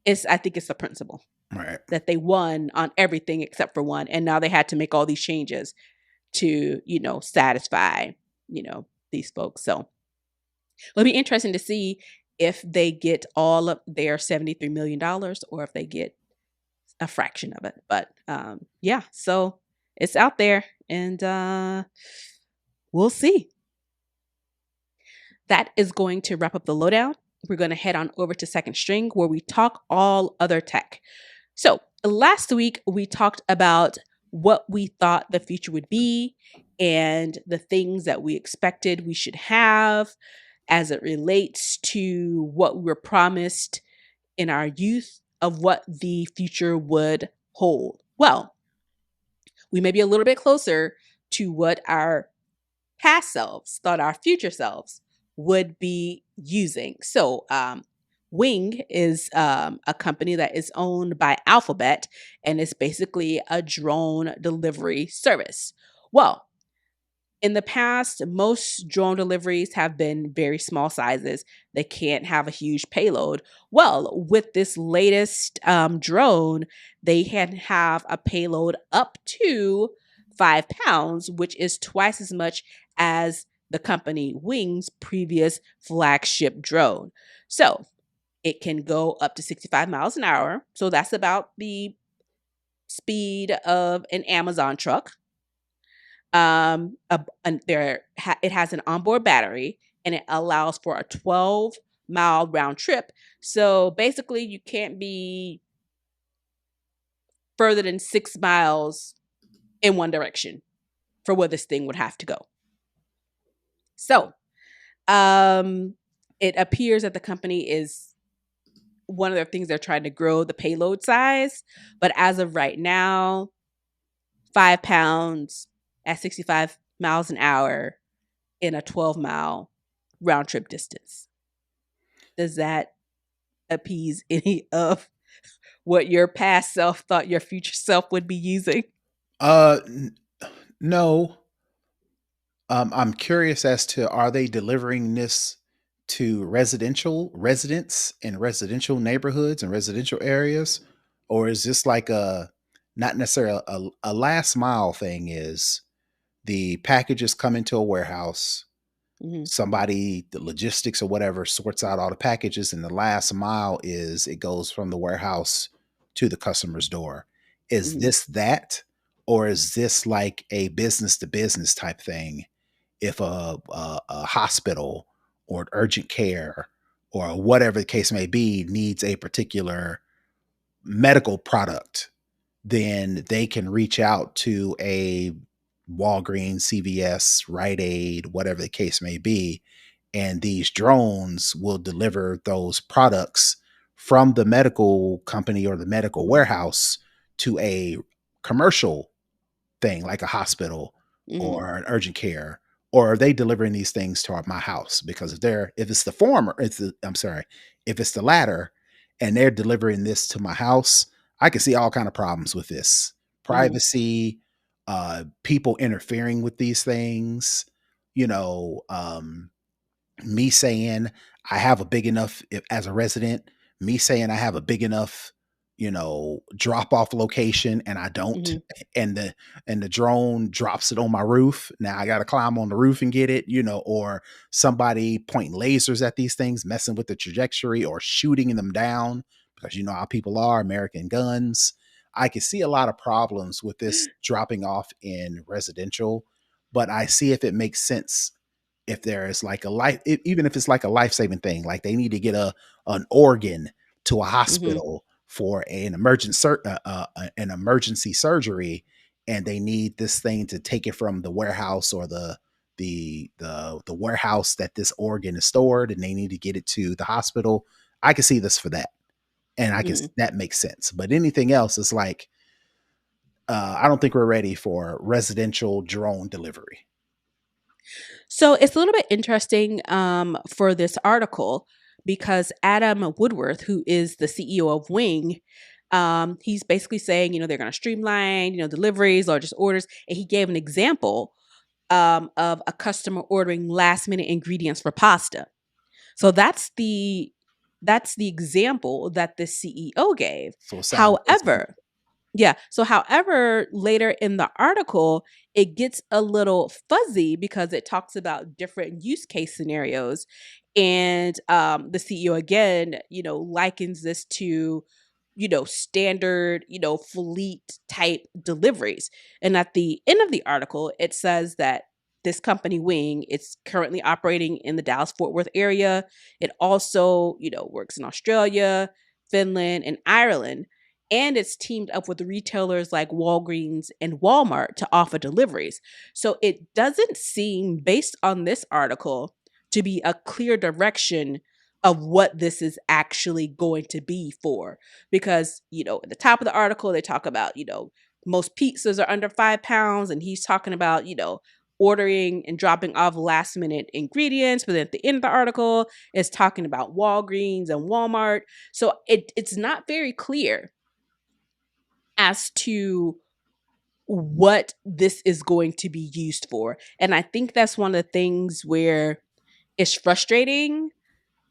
I think it's the principle
Right.
that they won on everything except for one, and now they had to make all these changes to, satisfy, these folks. So it'll be interesting to see if they get all of their $73 million or if they get a fraction of it. But yeah, so it's out there and we'll see. That is going to wrap up the lowdown. We're going to head on over to Second String where we talk all other tech. So last week we talked about what we thought the future would be and the things that we expected we should have as it relates to what we were promised in our youth of what the future would hold. Well, we may be a little bit closer to what our past selves thought our future selves would be using. So, Wing is a company that is owned by Alphabet and is basically a drone delivery service. Well, in the past, most drone deliveries have been very small sizes. They can't have a huge payload. Well, with this latest drone, they can have a payload up to 5 pounds, which is twice as much as the company Wing's previous flagship drone. So it can go up to 65 miles an hour. So that's about the speed of an Amazon truck. It has an onboard battery and it allows for a 12-mile round trip. So basically, you can't be further than 6 miles in one direction for where this thing would have to go. So, it appears that the company is one of the things they're trying to grow the payload size, but as of right now, 5 pounds at 65 miles an hour in a 12-mile round trip distance. Does that appease any of what your past self thought your future self would be using?
No. I'm curious as to, are they delivering this to residential residents in residential neighborhoods and residential areas, or is this like a not necessarily a last mile thing? Is the packages come into a warehouse,
Mm-hmm.
somebody, the logistics or whatever, sorts out all the packages, and the last mile is it goes from the warehouse to the customer's door. Is
Mm-hmm.
this that, or is this like a business to business type thing? if a hospital or urgent care or whatever the case may be needs a particular medical product, then they can reach out to a Walgreens, CVS, Rite Aid, whatever the case may be, and these drones will deliver those products from the medical company or the medical warehouse to a commercial thing like a hospital
Hmm.
or an urgent care, or are they delivering these things to my house? Because if it's the former, I'm sorry, if it's the latter and they're delivering this to my house, I can see all kind of problems with this.
Hmm.
Privacy, people interfering with these things, you know, me saying I have a big enough as a resident, me saying I have a big enough, drop off location and I don't,
Hmm.
and the drone drops it on my roof. Now I got to climb on the roof and get it, or somebody pointing lasers at these things, messing with the trajectory or shooting them down because you know how people are, American guns. I can see a lot of problems with this dropping off in residential, but I see if it makes sense if there is like a life, even if it's like a life-saving thing, like they need to get an organ to a
Hmm.
hospital for an emergency surgery, and they need this thing to take it from the warehouse or the warehouse that this organ is stored, and they need to get it to the hospital. I can see this for that, and
Hmm.
that makes sense. But anything else is like, I don't think we're ready for residential drone delivery.
So it's a little bit interesting for this article because Adam Woodworth, who is the CEO of Wing, he's basically saying, they're going to streamline, deliveries, largest orders. And he gave an example of a customer ordering last minute ingredients for pasta. So that's the example that the CEO gave.
So it sounds risky.
However, yeah. So, however, later in the article, it gets a little fuzzy because it talks about different use case scenarios. And the CEO again, likens this to, standard, fleet type deliveries. And at the end of the article, it says that this company Wing, it's currently operating in the Dallas Fort Worth area. It also, works in Australia, Finland, and Ireland, and it's teamed up with retailers like Walgreens and Walmart to offer deliveries. So it doesn't seem, based on this article, to be a clear direction of what this is actually going to be for. Because, at the top of the article, they talk about, most pizzas are under 5 pounds, and he's talking about, ordering and dropping off last minute ingredients. But then at the end of the article, it's talking about Walgreens and Walmart. So it's not very clear as to what this is going to be used for. And I think that's one of the things where it's frustrating,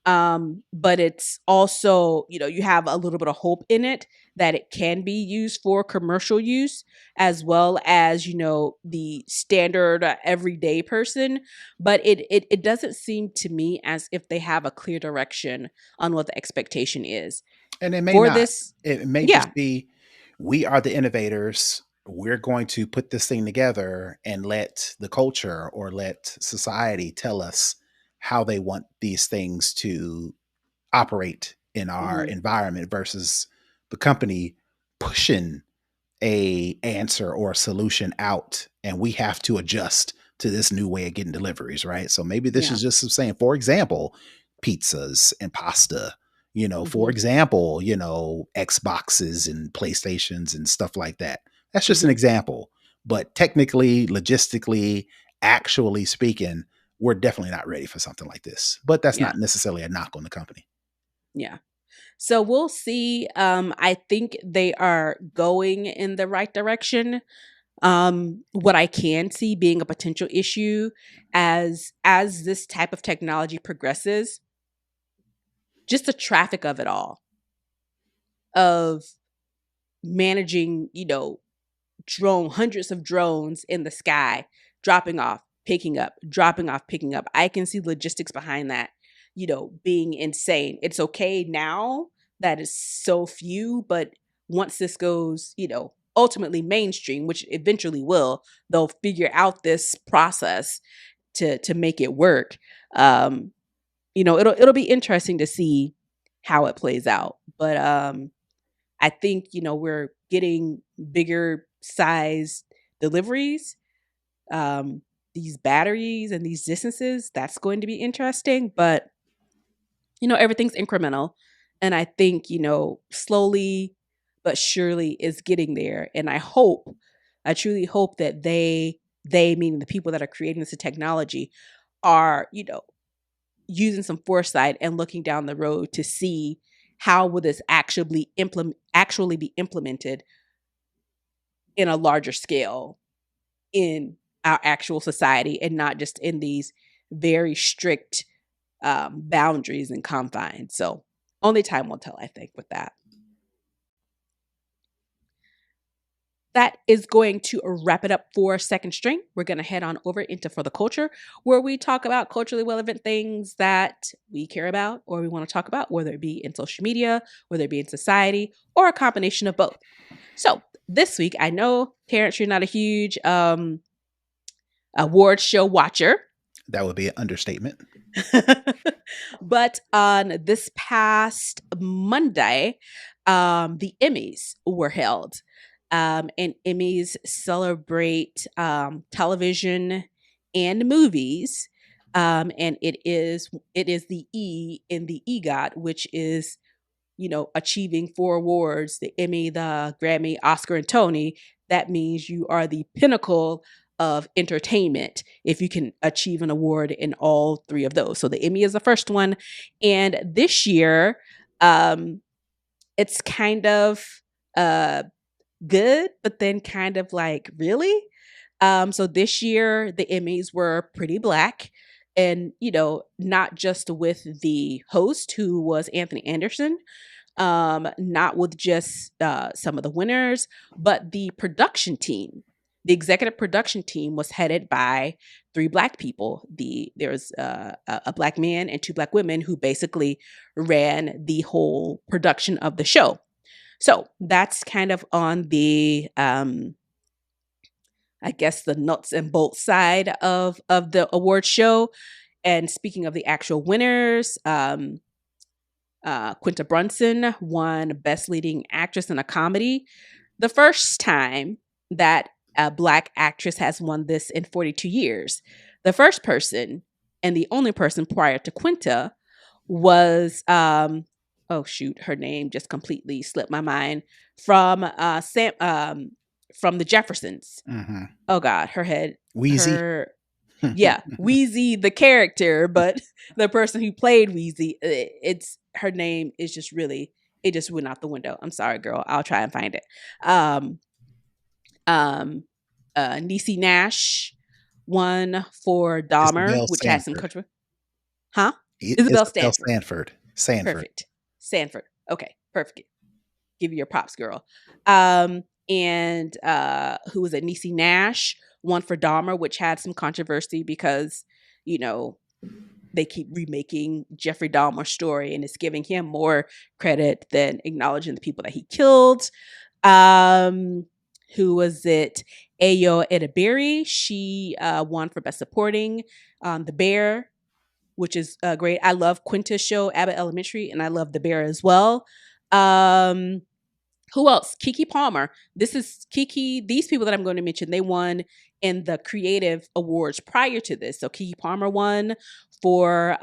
but it's also, you have a little bit of hope in it that it can be used for commercial use as well as, the standard everyday person. But it doesn't seem to me as if they have a clear direction on what the expectation is
And it may
for
not.
this.
It may
Yeah.
just be, we are the innovators. We're going to put this thing together and let the culture or let society tell us how they want these things to operate in our
Hmm.
environment versus the company pushing a answer or a solution out, and we have to adjust to this new way of getting deliveries, right? So maybe this
Yeah.
is just saying, for example, pizzas and pasta, for
Hmm.
example, Xboxes and PlayStations and stuff like that. That's just an
Hmm.
example. But technically, logistically, actually speaking, we're definitely not ready for something like this. But that's
Yeah.
not necessarily a knock on the company.
Yeah. So we'll see. I think they are going in the right direction. What I can see being a potential issue as this type of technology progresses, just the traffic of it all, of managing, hundreds of drones in the sky, dropping off, picking up, dropping off, picking up. I can see logistics behind that, being insane. It's okay now that is so few, but once this goes, ultimately mainstream, which eventually will, they'll figure out this process. to make it work. Um, it'll be interesting to see how it plays out. But I think we're getting bigger size deliveries. Um, these batteries and these distances, that's going to be interesting. But everything's incremental, and I think slowly but surely is getting there. And I truly hope that they meaning the people that are creating this technology are using some foresight and looking down the road to see how will this actually be implemented in a larger scale in our actual society, and not just in these very strict boundaries and confines. So only time will tell, I think, with that. That is going to wrap it up for Second String. We're going to head on over into For the Culture, where we talk about culturally relevant things that we care about or we want to talk about, whether it be in social media, whether it be in society, or a combination of both. So this week, I know, Terrance, you're not a huge award show watcher.
That would be an understatement.
But on this past Monday, the Emmys were held. And Emmys celebrate television and movies. And it is the E in the EGOT, which is achieving 4 awards: the Emmy, the Grammy, Oscar, and Tony. That means you are the pinnacle of entertainment if you can achieve an award in all 3 of those. So the Emmy is the first one. And this year, it's kind of good, but then kind of like, really? So this year, the Emmys were pretty black. And, not just with the host, who was Anthony Anderson, not with just some of the winners, but the production team. The executive production team was headed by 3 black people. There was a black man and 2 black women who basically ran the whole production of the show. So that's kind of on the, I guess, the nuts and bolts side of the award show. And speaking of the actual winners, Quinta Brunson won Best Leading Actress in a Comedy. The first time that a black actress has won this in 42 years. The first person and the only person prior to Quinta was, oh shoot, her name just completely slipped my mind, from from the Jeffersons.
Mm-hmm.
Oh God, her head,
Wheezy.
Yeah, Wheezy the character, but the person who played Wheezy, it's her name is just really, it just went out the window. I'm sorry, girl. I'll try and find it. Niecy Nash won for Dahmer,
Isabel
which has some
Sanford.
controversy. Huh? Isabel Stanford.
Sanford.
Perfect. Sanford. Okay, perfect. Give you your props, girl. And who was it? Niecy Nash won for Dahmer, which had some controversy because, they keep remaking Jeffrey Dahmer's story, and it's giving him more credit than acknowledging the people that he killed. Who was it? Ayo Edebiri. She won for Best Supporting. The Bear, which is great. I love Quinta's show, Abbott Elementary, and I love The Bear as well. Who else? Keke Palmer. This is Keke. These people that I'm going to mention, they won in the creative awards prior to this. So Keke Palmer won for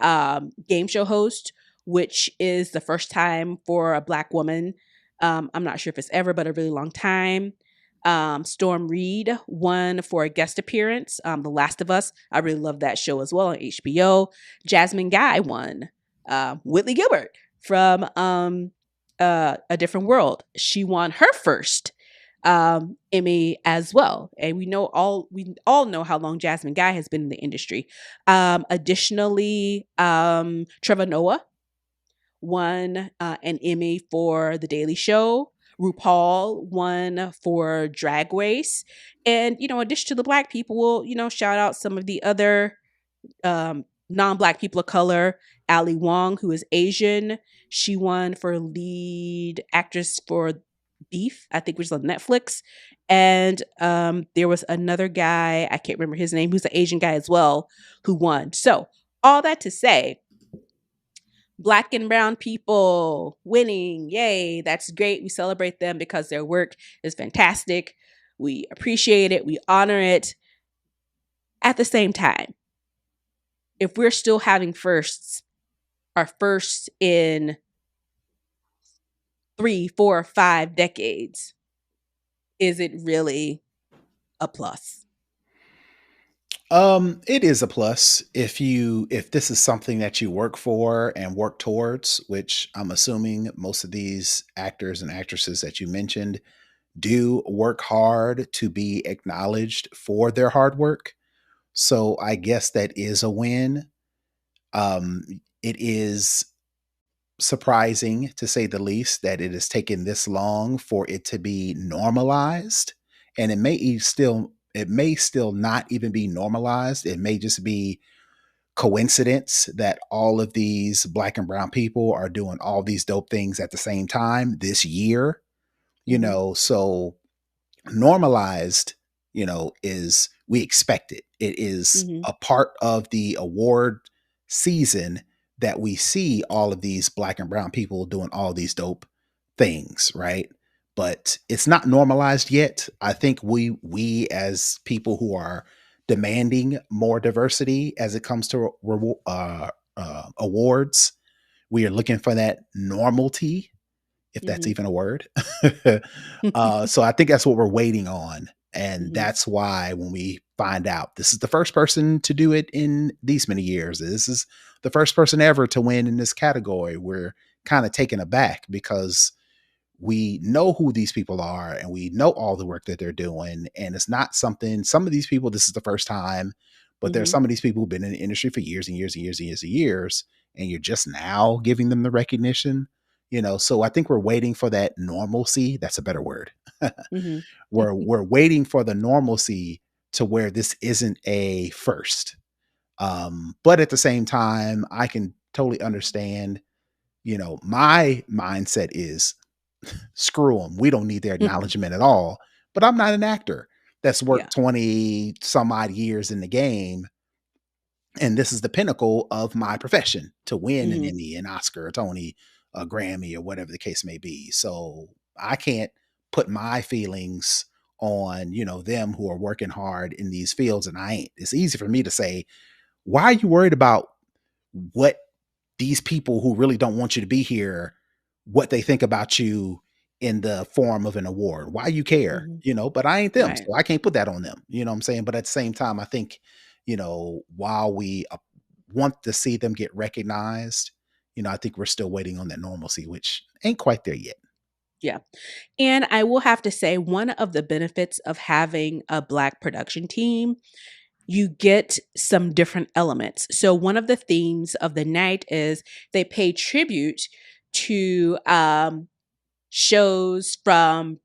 game show host, which is the first time for a black woman. I'm not sure if it's ever, but a really long time. Storm Reed won for a guest appearance. The Last of Us. I really love that show as well on HBO. Jasmine Guy won. Whitley Gilbert from A Different World. She won her first Emmy as well. And we all know how long Jasmine Guy has been in the industry. Additionally, Trevor Noah won an Emmy for The Daily Show. RuPaul won for Drag Race. And, in addition to the black people, we'll, shout out some of the other non-black people of color. Ali Wong, who is Asian. She won for lead actress for Beef, I think, which is on Netflix. And there was another guy, I can't remember his name, who's an Asian guy as well, who won. So, all that to say, Black and brown people winning, yay, that's great. We celebrate them because their work is fantastic. We appreciate it, we honor it. At the same time, if we're still having firsts, our first in 3, 4, 5 decades, is it really a plus?
It is a plus if this is something that you work for and work towards, which I'm assuming most of these actors and actresses that you mentioned do work hard to be acknowledged for their hard work. So I guess that is a win. It is surprising to say the least that it has taken this long for it to be normalized, and it may still not even be normalized. It may just be coincidence that all of these black and brown people are doing all these dope things at the same time this year,
Mm-hmm.
so normalized, is we expect it. It is
Mm-hmm.
a part of the award season that we see all of these black and brown people doing all these dope things, right? But it's not normalized yet. I think we as people who are demanding more diversity as it comes to awards, we are looking for that normalty, if that's
Mm-hmm.
even a word. So I think that's what we're waiting on. And
Mm-hmm.
that's why when we find out this is the first person to do it in these many years, this is the first person ever to win in this category, we're kind of taken aback because we know who these people are and we know all the work that they're doing. And it's not something, some of these people, this is the first time, but there's
Mm-hmm.
some of these people who've been in the industry for years and years and years and years and years, and you're just now giving them the recognition, So I think we're waiting for that normalcy. That's a better word.
Mm-hmm.
We're waiting for the normalcy to where this isn't a first. But at the same time, I can totally understand, my mindset is screw them. We don't need their acknowledgement at all. But I'm not an actor that's
Yeah.
worked 20 some odd years in the game. And this is the pinnacle of my profession to win an
Mm-hmm.
Emmy, an Oscar, a Tony, a Grammy, or whatever the case may be. So I can't put my feelings on, them who are working hard in these fields. And I ain't. It's easy for me to say, why are you worried about what these people who really don't want you to be here, what they think about you in the form of an award? Why you care?
Mm-hmm.
But I ain't them,
Right.
so I can't put that on them. You know what I'm saying? But at the same time, I think, while we want to see them get recognized, I think we're still waiting on that normalcy, which ain't quite there yet.
Yeah. And I will have to say, one of the benefits of having a Black production team, you get some different elements. So, one of the themes of the night is they pay tribute to shows from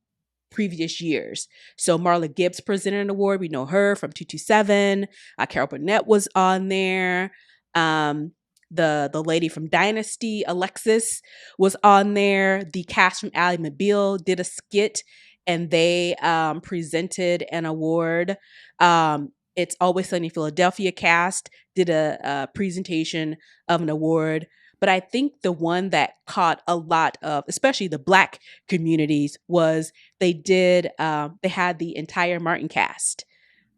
previous years. So Marla Gibbs presented an award. We know her from 227. Carol Burnett was on there. Um, the lady from Dynasty, Alexis, was on there. The cast from Ally McBeal did a skit and they presented an award. It's Always Sunny in Philadelphia cast did a presentation of an award. But I think the one that caught a lot of, especially the Black communities, was they had the entire Martin cast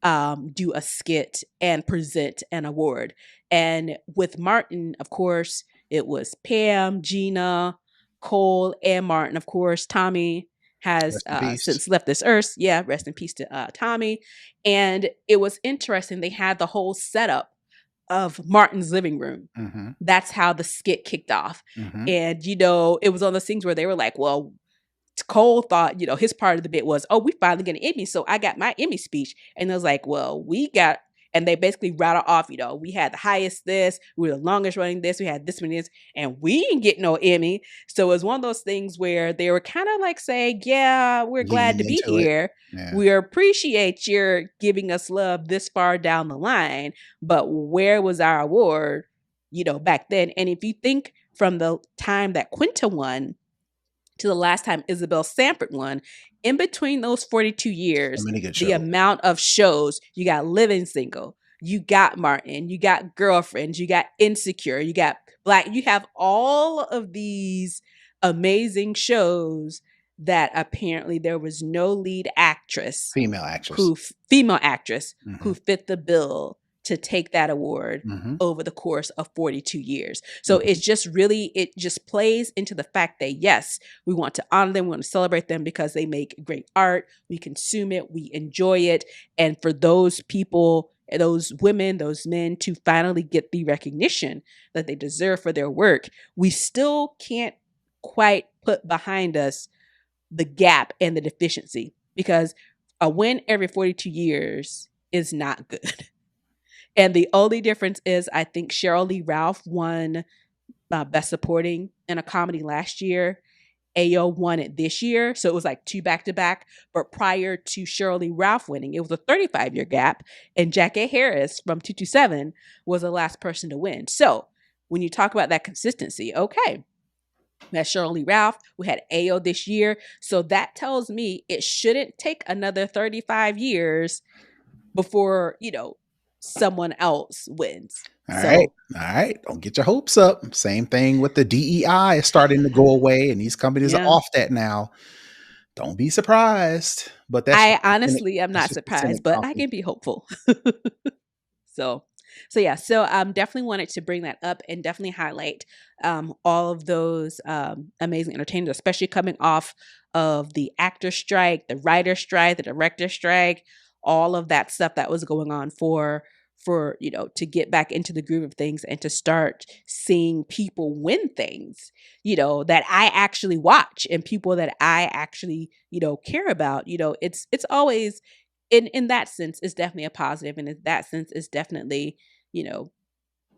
do a skit and present an award. And with Martin, of course, it was Pam, Gina, Cole, and Martin. Of course, Tommy has
Rest in peace.
since left this earth. Yeah, rest in peace to Tommy. And it was interesting. They had the whole setup of Martin's living room.
Mm-hmm.
That's how the skit kicked off.
Mm-hmm.
And, it was on those things where they were like, well, Cole thought, his part of the bit was, oh, we finally get an Emmy. So I got my Emmy speech. And it was like, well, and they basically rattle off, we had the highest this, we were the longest running this, we had this many this, and we didn't get no Emmy. So it was one of those things where they were kind of like saying, yeah, we're glad
Leading
to be
into it.
here.
Yeah.
We appreciate your giving us love this far down the line, but where was our award, back then? And if you think from the time that Quinta won, to the last time Isabel Sanford won. In between those 42
So
years,
many good
the
shows.
amount of shows you got: Living Single, you got Martin, you got Girlfriends, you got Insecure, you got Black. You have all of these amazing shows that apparently there was no lead actress
Female actress.
who female actress
Hmm.
who fit the bill to take that award
Hmm.
over the course of 42 years. So
Hmm.
it's just really, it just plays into the fact that yes, we want to honor them, we want to celebrate them because they make great art, we consume it, we enjoy it. And for those people, those women, those men to finally get the recognition that they deserve for their work, we still can't quite put behind us the gap and the deficiency, because a win every 42 years is not good. And the only difference is I think Cheryl Lee Ralph won Best Supporting in a Comedy last year. Ayo won it this year. So it was like two back to back. But prior to Cheryl Lee Ralph winning, it was a 35-year gap. And Jackie Harris from 227 was the last person to win. So when you talk about that consistency, okay, we had Cheryl Lee Ralph, we had Ayo this year. So that tells me it shouldn't take another 35 years before, someone else wins.
All right.
So,
All right. Don't get your hopes up. Same thing with the DEI is starting to go away, and these companies are
yeah.
off that now. Don't be surprised. But that's
I
just the Senate,
honestly am
that's
not
just the Senate
surprised, but I
talking.
can be hopeful. So, so yeah, so definitely wanted to bring that up and definitely highlight all of those amazing entertainers, especially coming off of the actor strike, the writer strike, the director strike, all of that stuff that was going on for to get back into the groove of things and to start seeing people win things, that I actually watch and people that I actually care about. It's always in that sense is definitely a positive, and in that sense is definitely, you know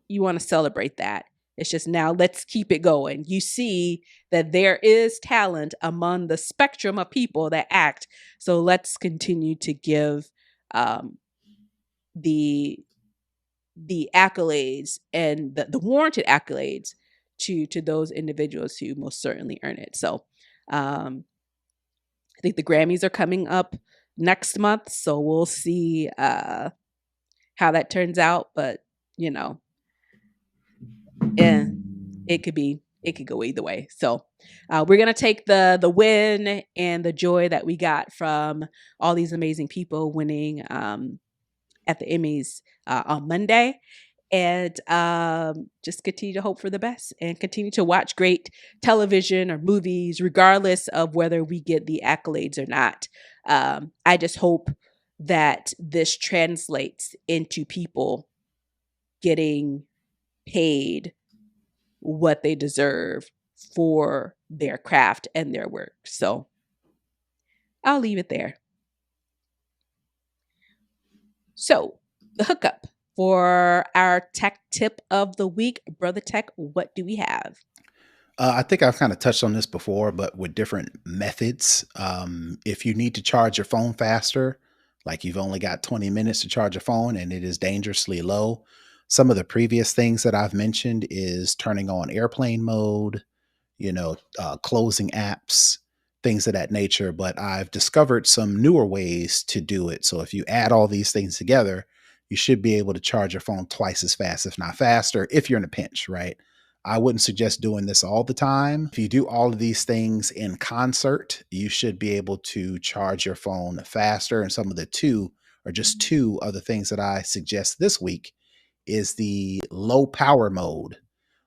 you want to celebrate that. It's just now let's keep it going. You see that there is talent among the spectrum of people that act, so let's continue to give um the accolades and the warranted accolades to those individuals who most certainly earn it. So I think the Grammys are coming up next month, so we'll see how that turns out. But you know, and it could go either way. So we're gonna take the win and the joy that we got from all these amazing people winning at the Emmys on Monday, and just continue to hope for the best and continue to watch great television or movies, regardless of whether we get the accolades or not. I just hope that this translates into people getting paid what they deserve for their craft and their work. So I'll leave it there. So, the hookup for our tech tip of the week, Brother Tech, what do we have?
I think I've kind of touched on this before, but with different methods. If you need to charge your phone faster, like you've only got 20 minutes to charge a phone and it is dangerously low, some of the previous things that I've mentioned is turning on airplane mode, closing apps, things of that nature. But I've discovered some newer ways to do it. So if you add all these things together, you should be able to charge your phone twice as fast, if not faster, if you're in a pinch, right? I wouldn't suggest doing this all the time. If you do all of these things in concert, you should be able to charge your phone faster. And some of the two other things that I suggest this week is the low power mode.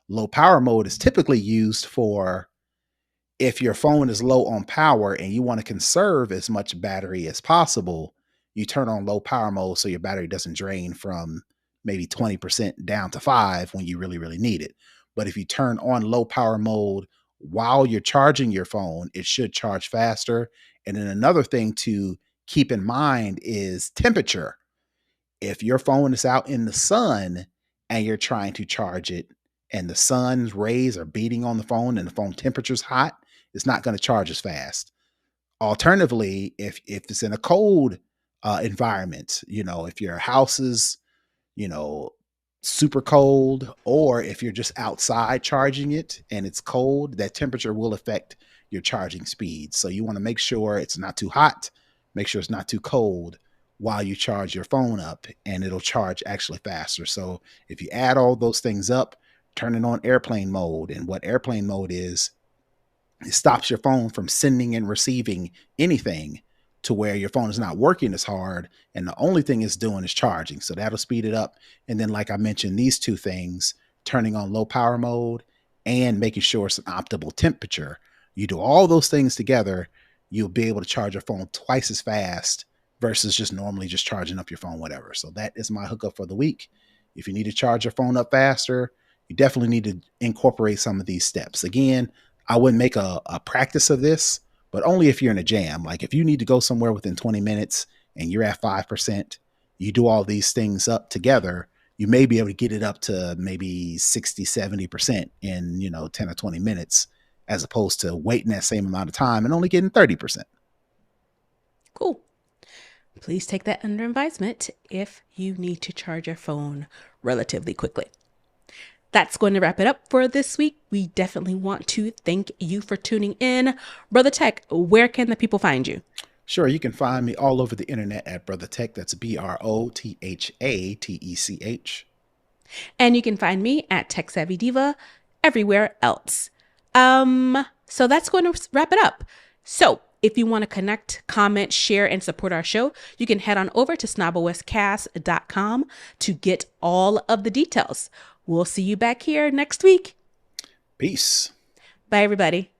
Low power mode is typically used for if your phone is low on power and you want to conserve as much battery as possible, you turn on low power mode so your battery doesn't drain from maybe 20% down to 5 when you really, really need it. But if you turn on low power mode while you're charging your phone, it should charge faster. And then another thing to keep in mind is temperature. If your phone is out in the sun and you're trying to charge it and the sun's rays are beating on the phone and the phone temperature's hot, it's not going to charge as fast. Alternatively, if it's in a cold environment, if your house is, you know, super cold, or if you're just outside charging it and it's cold, that temperature will affect your charging speed. So you want to make sure it's not too hot, make sure it's not too cold while you charge your phone up, and it'll charge actually faster. So if you add all those things up, turn it on airplane mode. And what airplane mode is, it stops your phone from sending and receiving anything to where your phone is not working as hard, and the only thing it's doing is charging. So that'll speed it up. And then, like I mentioned, these two things, turning on low power mode and making sure it's an optimal temperature, you do all those things together, you'll be able to charge your phone twice as fast versus just normally just charging up your phone, whatever. So that is my hookup for the week. If you need to charge your phone up faster, you definitely need to incorporate some of these steps. Again, I wouldn't make a practice of this, but only if you're in a jam. Like if you need to go somewhere within 20 minutes and you're at 5%, you do all these things up together, you may be able to get it up to maybe 60, 70% in, 10 or 20 minutes, as opposed to waiting that same amount of time and only getting 30%.
Cool. Please take that under advisement if you need to charge your phone relatively quickly. That's going to wrap it up for this week. We definitely want to thank you for tuning in. Brother Tech, where can the people find you?
Sure, you can find me all over the internet at Brother Tech. That's BROTHATECH.
And you can find me at Tech Savvy Diva everywhere else. So that's going to wrap it up. So if you want to connect, comment, share, and support our show, you can head on over to snobblewestcast.com to get all of the details. We'll see you back here next week.
Peace.
Bye, everybody.